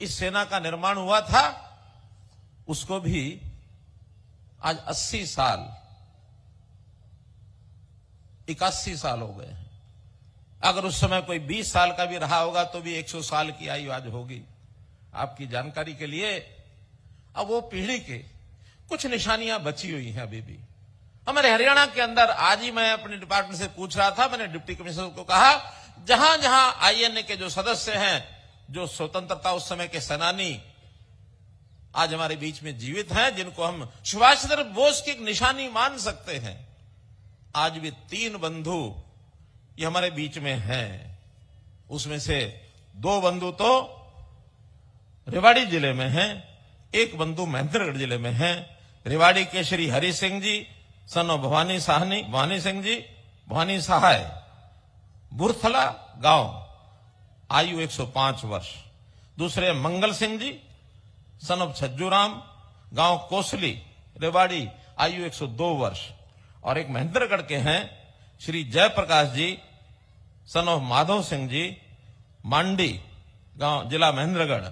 Speaker 6: इस सेना का निर्माण हुआ था, उसको भी आज 80 साल 81 साल हो गए हैं। अगर उस समय कोई 20 साल का भी रहा होगा तो भी 100 साल की आयु आज होगी। आपकी जानकारी के लिए, अब वो पीढ़ी के कुछ निशानियां बची हुई हैं अभी भी हमारे हरियाणा के अंदर। आज ही मैं अपने डिपार्टमेंट से पूछ रहा था, मैंने डिप्टी कमिश्नर को कहा, जहां जहां आईएनए के जो सदस्य हैं, जो स्वतंत्रता उस समय के सेनानी आज हमारे बीच में जीवित हैं, जिनको हम सुभाष चंद्र बोस की एक निशानी मान सकते हैं, आज भी 3 बंधु ये हमारे बीच में हैं। उसमें से 2 बंधु तो रेवाड़ी जिले में हैं, 1 बंधु महेंद्रगढ़ जिले में हैं। रेवाड़ी के श्री हरि सिंह जी सन ऑफ भवानी सिंह जी, भवानी सहाय, बुरथला गांव, आयु 105 वर्ष। दूसरे मंगल सिंह जी सन ऑफ छज्जूराम, गांव कोसली, रेवाड़ी, आयु 102 वर्ष। और एक महेंद्रगढ़ के हैं श्री जयप्रकाश जी सन ऑफ माधव सिंह जी, मांडी गांव, जिला महेंद्रगढ़,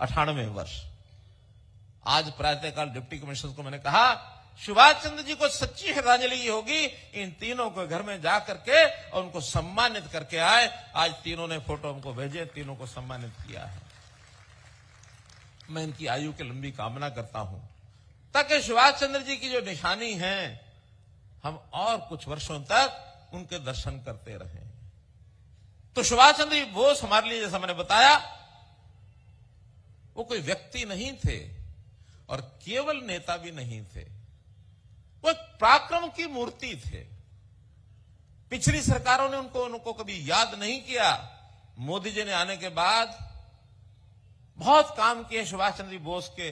Speaker 6: 98 वर्ष। आज प्रातःकाल डिप्टी कमिश्नर को मैंने कहा, सुभाष चंद्र जी को सच्ची श्रद्धांजलि होगी, इन तीनों को घर में जा करके और उनको सम्मानित करके आए। आज तीनों ने फोटो हमको भेजे, तीनों को सम्मानित किया है। मैं इनकी आयु की लंबी कामना करता हूं, ताकि सुभाष चंद्र जी की जो निशानी है हम और कुछ वर्षों तक उनके दर्शन करते रहे। तो सुभाष चंद्र बोस हमारे लिए, जैसा मैंने बताया, वो कोई व्यक्ति नहीं थे और केवल नेता भी नहीं थे, वो एक पराक्रम की मूर्ति थे। पिछली सरकारों ने उनको कभी याद नहीं किया। मोदी जी ने आने के बाद बहुत काम किए सुभाष चंद्र बोस के,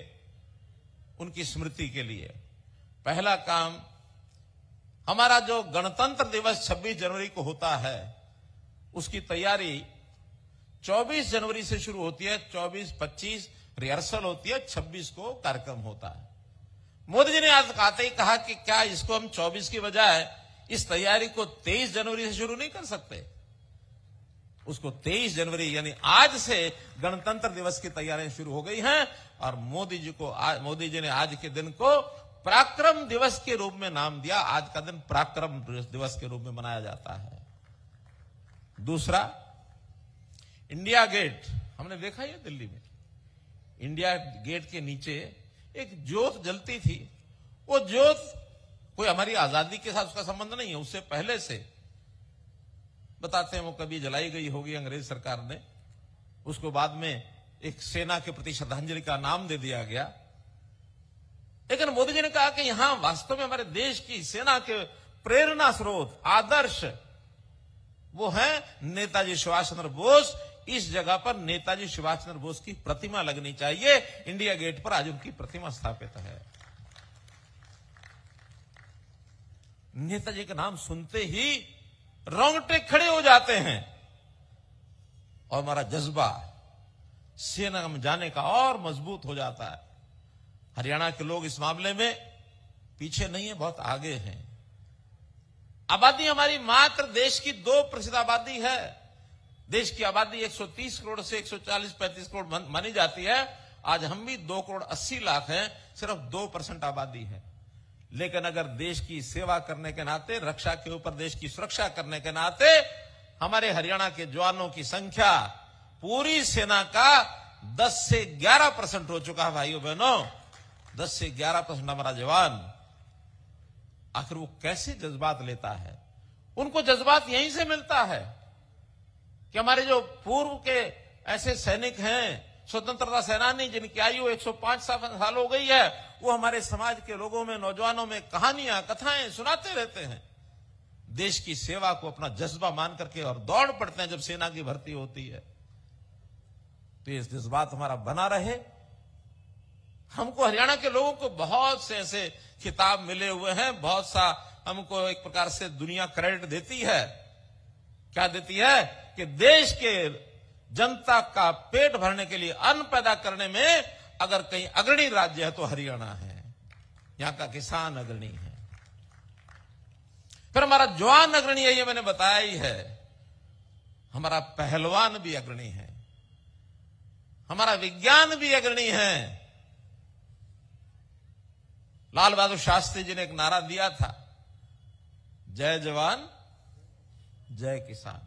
Speaker 6: उनकी स्मृति के लिए। पहला काम, हमारा जो गणतंत्र दिवस 26 जनवरी को होता है, उसकी तैयारी 24 जनवरी से शुरू होती है। 24-25 रिहर्सल होती है, 26 को कार्यक्रम होता है। मोदी जी ने आज आते ही कहा कि क्या इसको हम 24 की बजाय इस तैयारी को 23 जनवरी से शुरू नहीं कर सकते। उसको 23 जनवरी यानी आज से गणतंत्र दिवस की तैयारियां शुरू हो गई हैं और मोदी जी ने आज के दिन को पराक्रम दिवस के रूप में नाम दिया। आज का दिन पराक्रम दिवस के रूप में मनाया जाता है। दूसरा, इंडिया गेट हमने देखा है दिल्ली में। इंडिया गेट के नीचे एक ज्योत जलती थी। वो ज्योत कोई हमारी आजादी के साथ उसका संबंध नहीं है, उससे पहले से बताते हैं वो कभी जलाई गई होगी अंग्रेज सरकार ने, उसको बाद में एक सेना के प्रति श्रद्धांजलि का नाम दे दिया गया। लेकिन मोदी जी ने कहा कि यहां वास्तव में हमारे देश की सेना के प्रेरणा स्रोत, आदर्श, वो है नेताजी सुभाष चंद्र बोस। इस जगह पर नेताजी सुभाष चंद्र बोस की प्रतिमा लगनी चाहिए। इंडिया गेट पर आज उनकी प्रतिमा स्थापित है। नेताजी का नाम सुनते ही रोंगटे खड़े हो जाते हैं और हमारा जज्बा सेना में जाने का और मजबूत हो जाता है। हरियाणा के लोग इस मामले में पीछे नहीं है, बहुत आगे हैं। आबादी हमारी मात्र देश की 2% आबादी है। देश की आबादी 130 करोड़ से 140-135 करोड़ मानी जाती है। आज हम भी 2 करोड़ 80 लाख हैं, सिर्फ 2% आबादी है। लेकिन अगर देश की सेवा करने के नाते, रक्षा के ऊपर देश की सुरक्षा करने के नाते हमारे हरियाणा के जवानों की संख्या पूरी सेना का 10 से 11% हो चुका है। भाइयों बहनों, 10 से 11% हमारा जवान, आखिर वो कैसे जज्बात लेता है? उनको जज्बात यहीं से मिलता है कि हमारे जो पूर्व के ऐसे सैनिक हैं, स्वतंत्रता सेनानी, जिनकी आयु 105 साल हो गई है, वो हमारे समाज के लोगों में, नौजवानों में कहानियां, कथाएं सुनाते रहते हैं। देश की सेवा को अपना जज्बा मान करके और दौड़ पड़ते हैं जब सेना की भर्ती होती है। तो ये जज्बात हमारा बना रहे। हमको, हरियाणा के लोगों को बहुत से ऐसे खिताब मिले हुए हैं, बहुत सा हमको एक प्रकार से दुनिया क्रेडिट देती है। क्या देती है? कि देश के जनता का पेट भरने के लिए, अन्न पैदा करने में अगर कहीं अग्रणी राज्य है तो हरियाणा है। यहां का किसान अग्रणी है, फिर हमारा जवान अग्रणी है, ये मैंने बताया ही है। हमारा पहलवान भी अग्रणी है, हमारा विज्ञान भी अग्रणी है। लाल बहादुर शास्त्री जी ने एक नारा दिया था, जय जवान जय किसान।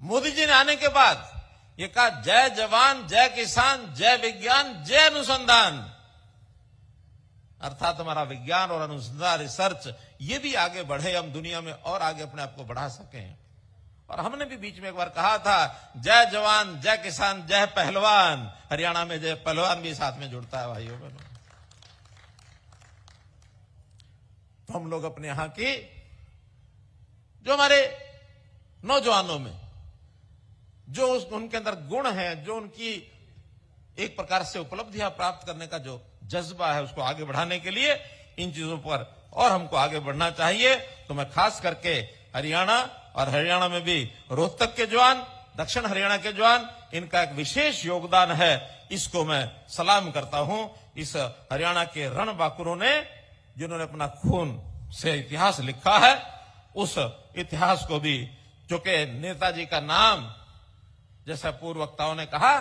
Speaker 6: मोदी जी ने आने के बाद ये कहा, जय जवान जय किसान जय विज्ञान जय अनुसंधान। अर्थात हमारा विज्ञान और अनुसंधान, रिसर्च, ये भी आगे बढ़े, हम दुनिया में और आगे अपने आप को बढ़ा सकें। और हमने भी बीच में एक बार कहा था, जय जवान जय किसान जय पहलवान। हरियाणा में जय पहलवान भी साथ में जुड़ता है भाइयों बहनों। तो हम लोग अपने यहां की जो हमारे नौजवानों में जो उनके अंदर गुण है, जो उनकी एक प्रकार से उपलब्धियां प्राप्त करने का जो जज्बा है, उसको आगे बढ़ाने के लिए इन चीजों पर और हमको आगे बढ़ना चाहिए। तो मैं खास करके हरियाणा और हरियाणा में भी रोहतक के जवान, दक्षिण हरियाणा के जवान, इनका एक विशेष योगदान है, इसको मैं सलाम करता हूं। इस हरियाणा के रणबांकुरों ने, जिन्होंने अपना खून से इतिहास लिखा है, उस इतिहास को भी, जो कि नेताजी का नाम, जैसा पूर्व वक्ताओं ने कहा,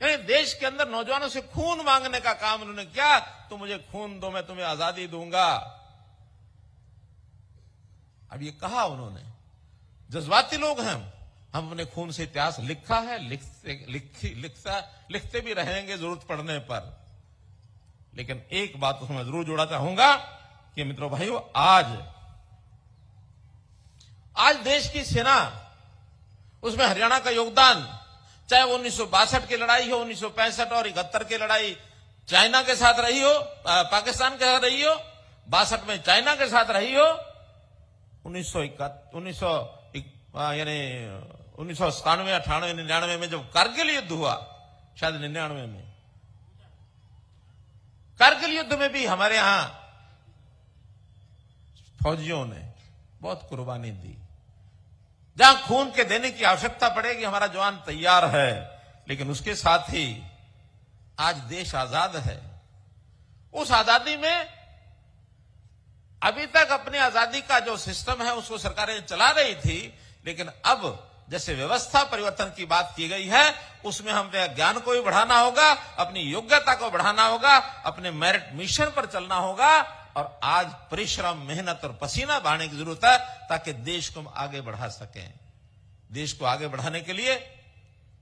Speaker 6: देश के अंदर नौजवानों से खून मांगने का काम उन्होंने किया। तो मुझे खून दो, मैं तुम्हें आजादी दूंगा। अब ये कहा उन्होंने, जज्बाती लोग हैं हम अपने खून से इतिहास लिखा है, लिखते भी रहेंगे जरूरत पड़ने पर। लेकिन एक बात तो मैं जरूर जोड़ना चाहूंगा कि मित्रों भाइयों, आज देश की सेना, उसमें हरियाणा का योगदान, चाहे वो 1962 की लड़ाई हो, 1965 और 71 की लड़ाई चाइना के साथ रही हो, पाकिस्तान के साथ रही हो, 62 में चाइना के साथ रही हो, 1997, 98, 99 में जब कारगिल युद्ध हुआ, शायद 99 में, कारगिल युद्ध में भी हमारे यहां फौजियों ने बहुत कुर्बानी दी। जहां खून के देने की आवश्यकता पड़ेगी, हमारा जवान तैयार है। लेकिन उसके साथ ही आज देश आजाद है। उस आजादी में अभी तक अपनी आजादी का जो सिस्टम है उसको सरकारें चला रही थी, लेकिन अब जैसे व्यवस्था परिवर्तन की बात की गई है, उसमें हमें ज्ञान को भी बढ़ाना होगा, अपनी योग्यता को बढ़ाना होगा, अपने मेरिट मिशन पर चलना होगा, और आज परिश्रम, मेहनत और पसीना बहाने की जरूरत है ताकि देश को हम आगे बढ़ा सकें। देश को आगे बढ़ाने के लिए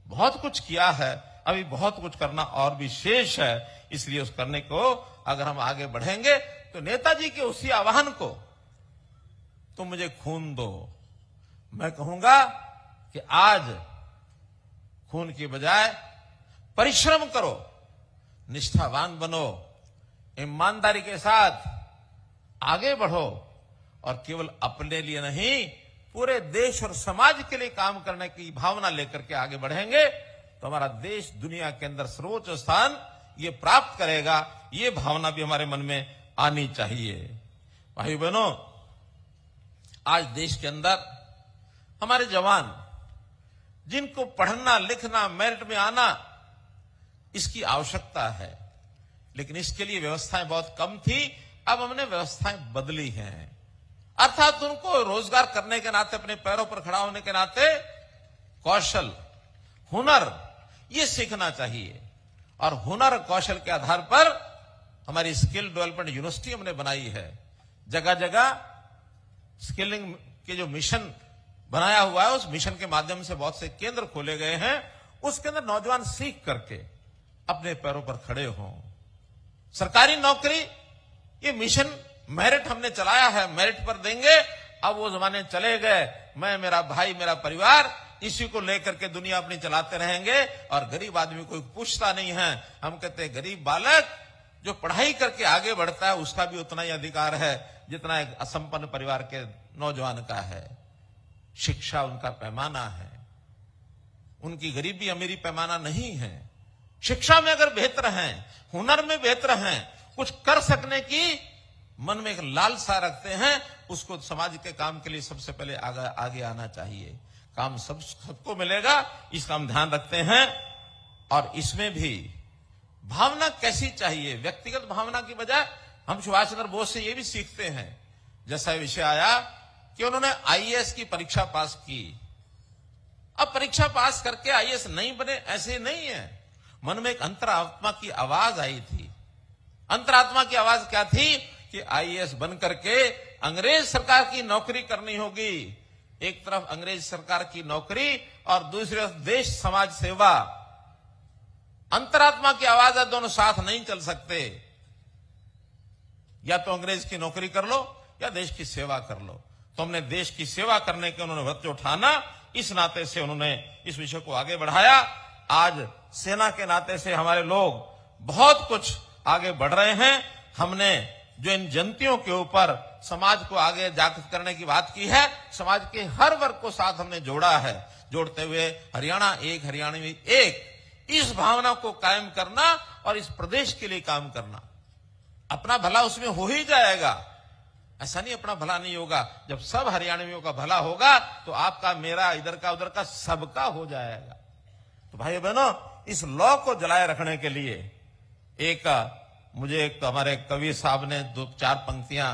Speaker 6: बहुत कुछ किया है, अभी बहुत कुछ करना और भी शेष है। इसलिए उस करने को अगर हम आगे बढ़ेंगे तो नेताजी के उसी आह्वान को, तुम मुझे खून दो, मैं कहूंगा कि आज खून की बजाय परिश्रम करो, निष्ठावान बनो, ईमानदारी के साथ आगे बढ़ो, और केवल अपने लिए नहीं, पूरे देश और समाज के लिए काम करने की भावना लेकर के आगे बढ़ेंगे तो हमारा देश दुनिया के अंदर सर्वोच्च स्थान ये प्राप्त करेगा। ये भावना भी हमारे मन में आनी चाहिए। भाई बहनों, आज देश के अंदर हमारे जवान, जिनको पढ़ना लिखना, मेरिट में आना, इसकी आवश्यकता है, लेकिन इसके लिए व्यवस्थाएं बहुत कम थी। अब हमने व्यवस्थाएं बदली हैं, अर्थात उनको रोजगार करने के नाते, अपने पैरों पर खड़ा होने के नाते कौशल, हुनर, ये सीखना चाहिए। और हुनर कौशल के आधार पर हमारी स्किल डेवलपमेंट यूनिवर्सिटी हमने बनाई है। जगह जगह स्किलिंग के जो मिशन बनाया हुआ है, उस मिशन के माध्यम से बहुत से केंद्र खोले गए हैं। उसके अंदर नौजवान सीख करके अपने पैरों पर खड़े हों। सरकारी नौकरी, ये मिशन मेरिट हमने चलाया है, मेरिट पर देंगे। अब वो जमाने चले गए, मैं, मेरा भाई, मेरा परिवार, इसी को लेकर के दुनिया अपनी चलाते रहेंगे और गरीब आदमी कोई पूछता नहीं है। हम कहते हैं गरीब बालक जो पढ़ाई करके आगे बढ़ता है उसका भी उतना ही अधिकार है जितना एक असंपन्न परिवार के नौजवान का है। शिक्षा उनका पैमाना है, उनकी गरीबी अमीरी पैमाना नहीं है। शिक्षा में अगर बेहतर हैं, हुनर में बेहतर हैं, कुछ कर सकने की मन में एक लालसा रखते हैं, उसको समाज के काम के लिए सबसे पहले आगे आना चाहिए। काम सबको मिलेगा, इसका हम ध्यान रखते हैं। और इसमें भी भावना कैसी चाहिए, व्यक्तिगत भावना की बजाय हम सुभाष चंद्र बोस से ये भी सीखते हैं। जैसा विषय आया कि उन्होंने आईएएस की परीक्षा पास की, अब परीक्षा पास करके आईएएस नहीं बने, ऐसे नहीं है। मन में एक अंतरात्मा की आवाज आई थी। अंतरात्मा की आवाज क्या थी कि आईएएस बन करके अंग्रेज सरकार की नौकरी करनी होगी। एक तरफ अंग्रेज सरकार की नौकरी और दूसरी तरफ देश समाज सेवा। अंतरात्मा की आवाज है, दोनों साथ नहीं चल सकते। या तो अंग्रेज की नौकरी कर लो या देश की सेवा कर लो। तो हमने देश की सेवा करने के उन्होंने व्रत उठाना, इस नाते से उन्होंने इस विषय को आगे बढ़ाया। आज सेना के नाते से हमारे लोग बहुत कुछ आगे बढ़ रहे हैं। हमने जो इन जयंतियों के ऊपर समाज को आगे जागृत करने की बात की है, समाज के हर वर्ग को साथ हमने जोड़ा है। जोड़ते हुए हरियाणा एक, हरियाणवी एक, इस भावना को कायम करना और इस प्रदेश के लिए काम करना। अपना भला उसमें हो ही जाएगा, ऐसा नहीं अपना भला नहीं होगा। जब सब हरियाणवियों का भला होगा तो आपका, मेरा, इधर का, उधर का, सबका हो जाएगा। तो भाई बहनों, इस लॉ को जलाए रखने के लिए मुझे एक हमारे कवि साहब ने 2-4 पंक्तियां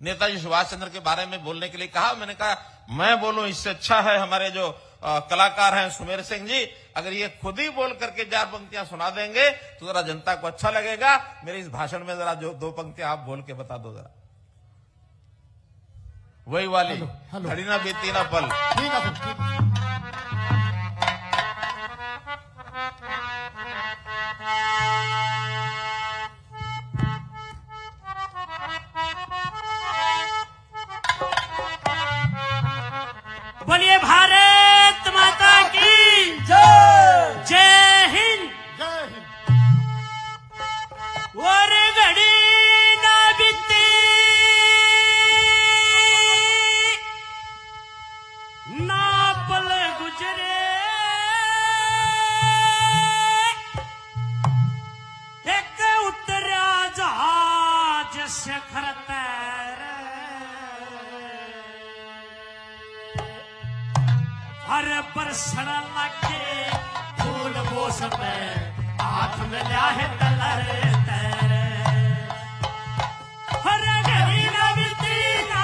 Speaker 6: नेताजी सुभाष चंद्र के बारे में बोलने के लिए कहा। मैंने कहा मैं बोलूं, इससे अच्छा है हमारे जो कलाकार हैं सुमेर सिंह जी, अगर ये खुद ही बोल करके 4 पंक्तियां सुना देंगे तो जरा जनता को अच्छा लगेगा। मेरे इस भाषण में जरा जो 2 पंक्तियां आप बोल के बता दो जरा, वही वाली, घड़ी ना बीती ना पल।
Speaker 3: ठीक है, ठीक है।
Speaker 4: हर बरसण लगे फूल बोस पे हाथ में लिया है तलर तेरे हर घड़ी ना बीती ना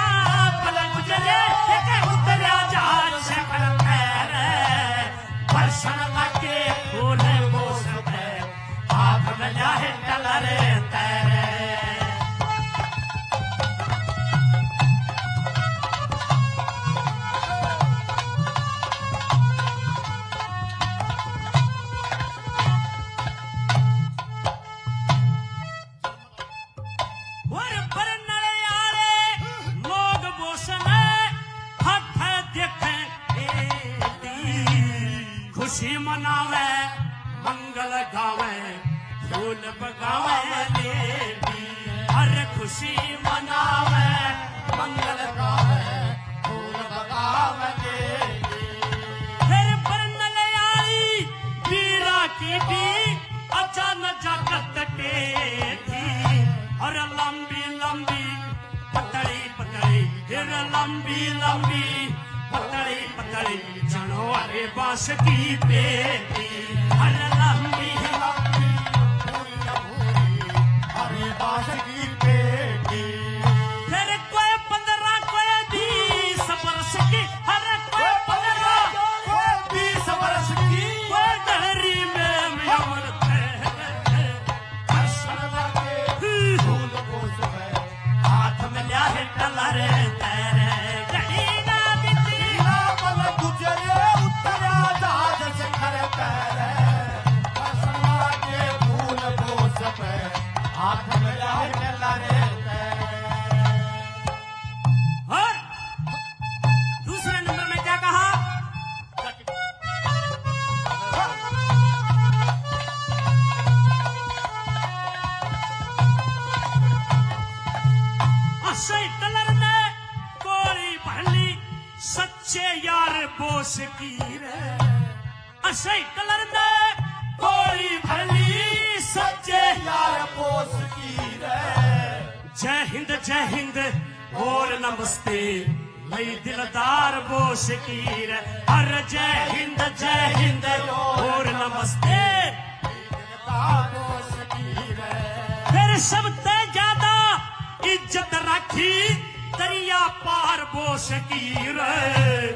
Speaker 4: पल गुजरे के उतरा जहाज से तेरे बरसण लगे फूल बोस पे हाथ में लिया है तलर तेरे और बरनले आले लोग बोसने हथ देखे खुशी मनावे मंगल गावे फूल बगावे देवी हर खुशी मनावे मंगल गावे फूल बगावे देवी फिर बरनले आई वीरा की भी अचानक जागत टेठी और लंबी लंबी पतली पतली फिर लंबी लंबी पतली पतली जनो अरे बांस की पेटी हर लंबी लंबी अरे बांस की पेटी फिर कोई 15 कोई 20 वर्ष की हर कोई 15 कोई 20 वर्ष की कोई डहरी में अमर हाथ में लिया है तलर तेरे घड़ी ना बीती ना पल गुजरे उतरा जहाज से घर तेरे बरसना के फूल बोस पे हाथ में लिया है तलर तेरे और दूसरे नंबर में क्या कहा टलर ने कोरी भरली सच्चे यार बोस की रे असई टलर ने कोरी भरली सच्चे यार बोस की रे जय हिंद और नमस्ते मई दिलदार बोस की रे हर जय हिंद और नमस्ते दिलदार बोस की रे फिर सबसे ज्यादा इज्जत रखी दरिया पार बोस की रे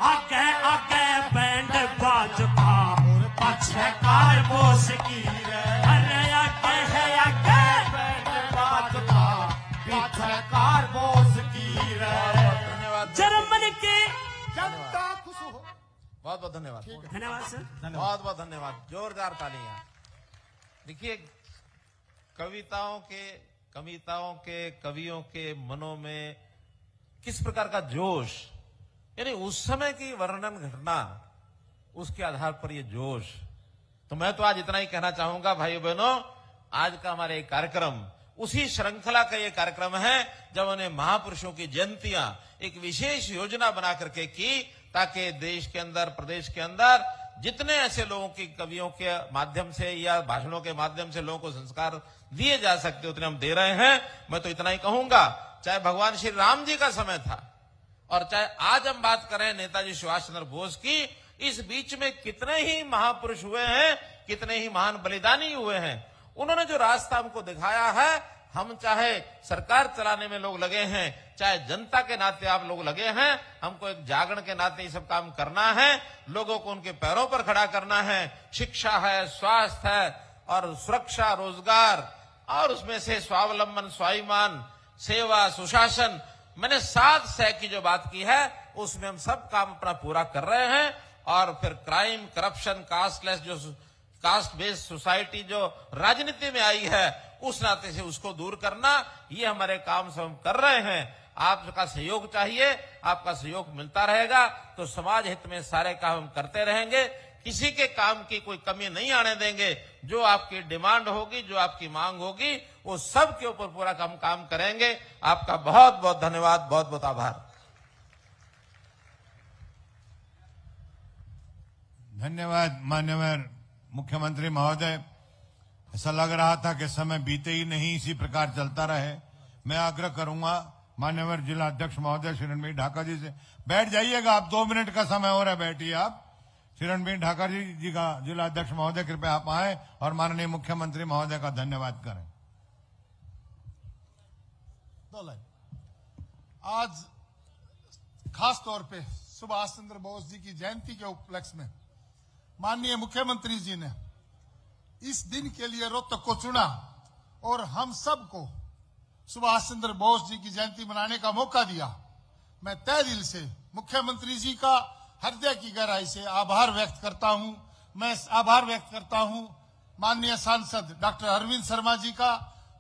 Speaker 4: आगे आगे बैंड बाजता पीछे कार बोस की रे अरे आगे है आगे बैंड बाजता पीछे कार बोस की रे
Speaker 6: धन्यवाद
Speaker 4: जर्मनी की
Speaker 3: जनता खुश हो
Speaker 6: बहुत बहुत धन्यवाद
Speaker 4: धन्यवाद सर
Speaker 6: बहुत बहुत धन्यवाद जोरदार तालियां देखिए कविताओं के कवियों के मनों में किस प्रकार का जोश यानी उस समय की वर्णन घटना उसके आधार पर ये जोश तो मैं तो आज इतना ही कहना चाहूंगा भाइयों बहनों आज का हमारा एक कार्यक्रम उसी श्रृंखला का ये कार्यक्रम है जब उन्हें महापुरुषों की जयंतियां एक विशेष योजना बना करके की ताकि देश के अंदर प्रदेश के अंदर जितने ऐसे लोगों की कवियों के माध्यम से या भाषणों के माध्यम से लोगों को संस्कार दिए जा सकते उतने हम दे रहे हैं मैं तो इतना ही कहूंगा चाहे भगवान श्री राम जी का समय था और चाहे आज हम बात करें नेताजी सुभाष चंद्र बोस की इस बीच में कितने ही महापुरुष हुए हैं कितने ही महान बलिदानी हुए हैं उन्होंने जो रास्ता हमको दिखाया है हम चाहे सरकार चलाने में लोग लगे हैं चाहे जनता के नाते आप लोग लगे हैं हमको एक जागरण के नाते ये सब काम करना है लोगों को उनके पैरों पर खड़ा करना है शिक्षा है स्वास्थ्य है और सुरक्षा रोजगार और उसमें से स्वावलंबन स्वाभिमान सेवा सुशासन मैंने 7 सह की जो बात की है उसमें हम सब काम अपना पूरा कर रहे हैं और फिर क्राइम करप्शन कास्टलेस जो कास्ट बेस्ड सोसाइटी जो राजनीति में आई है उस नाते से उसको दूर करना ये हमारे काम सब हम कर रहे हैं आपका सहयोग चाहिए आपका सहयोग मिलता रहेगा तो समाज हित में सारे काम हम करते रहेंगे किसी के काम की कोई कमी नहीं आने देंगे जो आपकी डिमांड होगी जो आपकी मांग होगी वो सब के ऊपर पूरा काम करेंगे आपका बहुत बहुत धन्यवाद बहुत बहुत आभार
Speaker 1: धन्यवाद मान्यवर मुख्यमंत्री महोदय ऐसा लग रहा था कि समय बीते ही नहीं इसी प्रकार चलता रहे मैं आग्रह करूंगा मान्यवर जिला अध्यक्ष महोदय श्री रणबीर ढाका जी से बैठ जाइएगा। आप 2 मिनट का समय हो रहा है, बैठिए आप। श्री रणबीर ढाका जी का जिला अध्यक्ष महोदय कृपया आप आए और माननीय मुख्यमंत्री महोदय का धन्यवाद करें।
Speaker 7: आज खास तौर पे सुभाष चंद्र बोस जी की जयंती के उपलक्ष्य में माननीय मुख्यमंत्री जी ने इस दिन के लिए रोहतक को चुना और हम सबको सुभाष चंद्र बोस जी की जयंती मनाने का मौका दिया। मैं तहे दिल से मुख्यमंत्री जी का हृदय की गहराई से आभार व्यक्त करता हूं। मैं आभार व्यक्त करता हूं माननीय सांसद डॉक्टर अरविंद शर्मा जी का,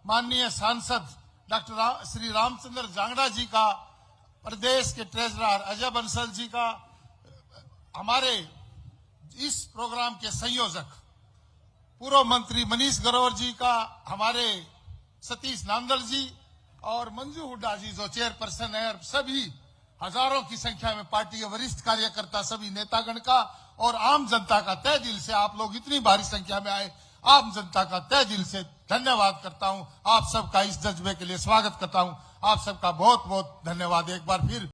Speaker 7: माननीय सांसद डॉक्टर श्री रामचंद्र जांगड़ा जी का, प्रदेश के ट्रेजरर अजय बंसल जी का, हमारे इस प्रोग्राम के संयोजक पूर्व मंत्री मनीष ग्रोवर जी का, हमारे सतीश नांदल जी और मंजू हुड्डा जी जो चेयरपर्सन है, सभी हजारों की संख्या में पार्टी के वरिष्ठ कार्यकर्ता, सभी नेतागण का और आम जनता का तहे दिल से, आप लोग इतनी भारी संख्या में आए, आम जनता का तहे दिल से धन्यवाद करता हूं। आप सबका इस जज्बे के लिए स्वागत करता हूं। आप सबका बहुत बहुत धन्यवाद एक बार फिर।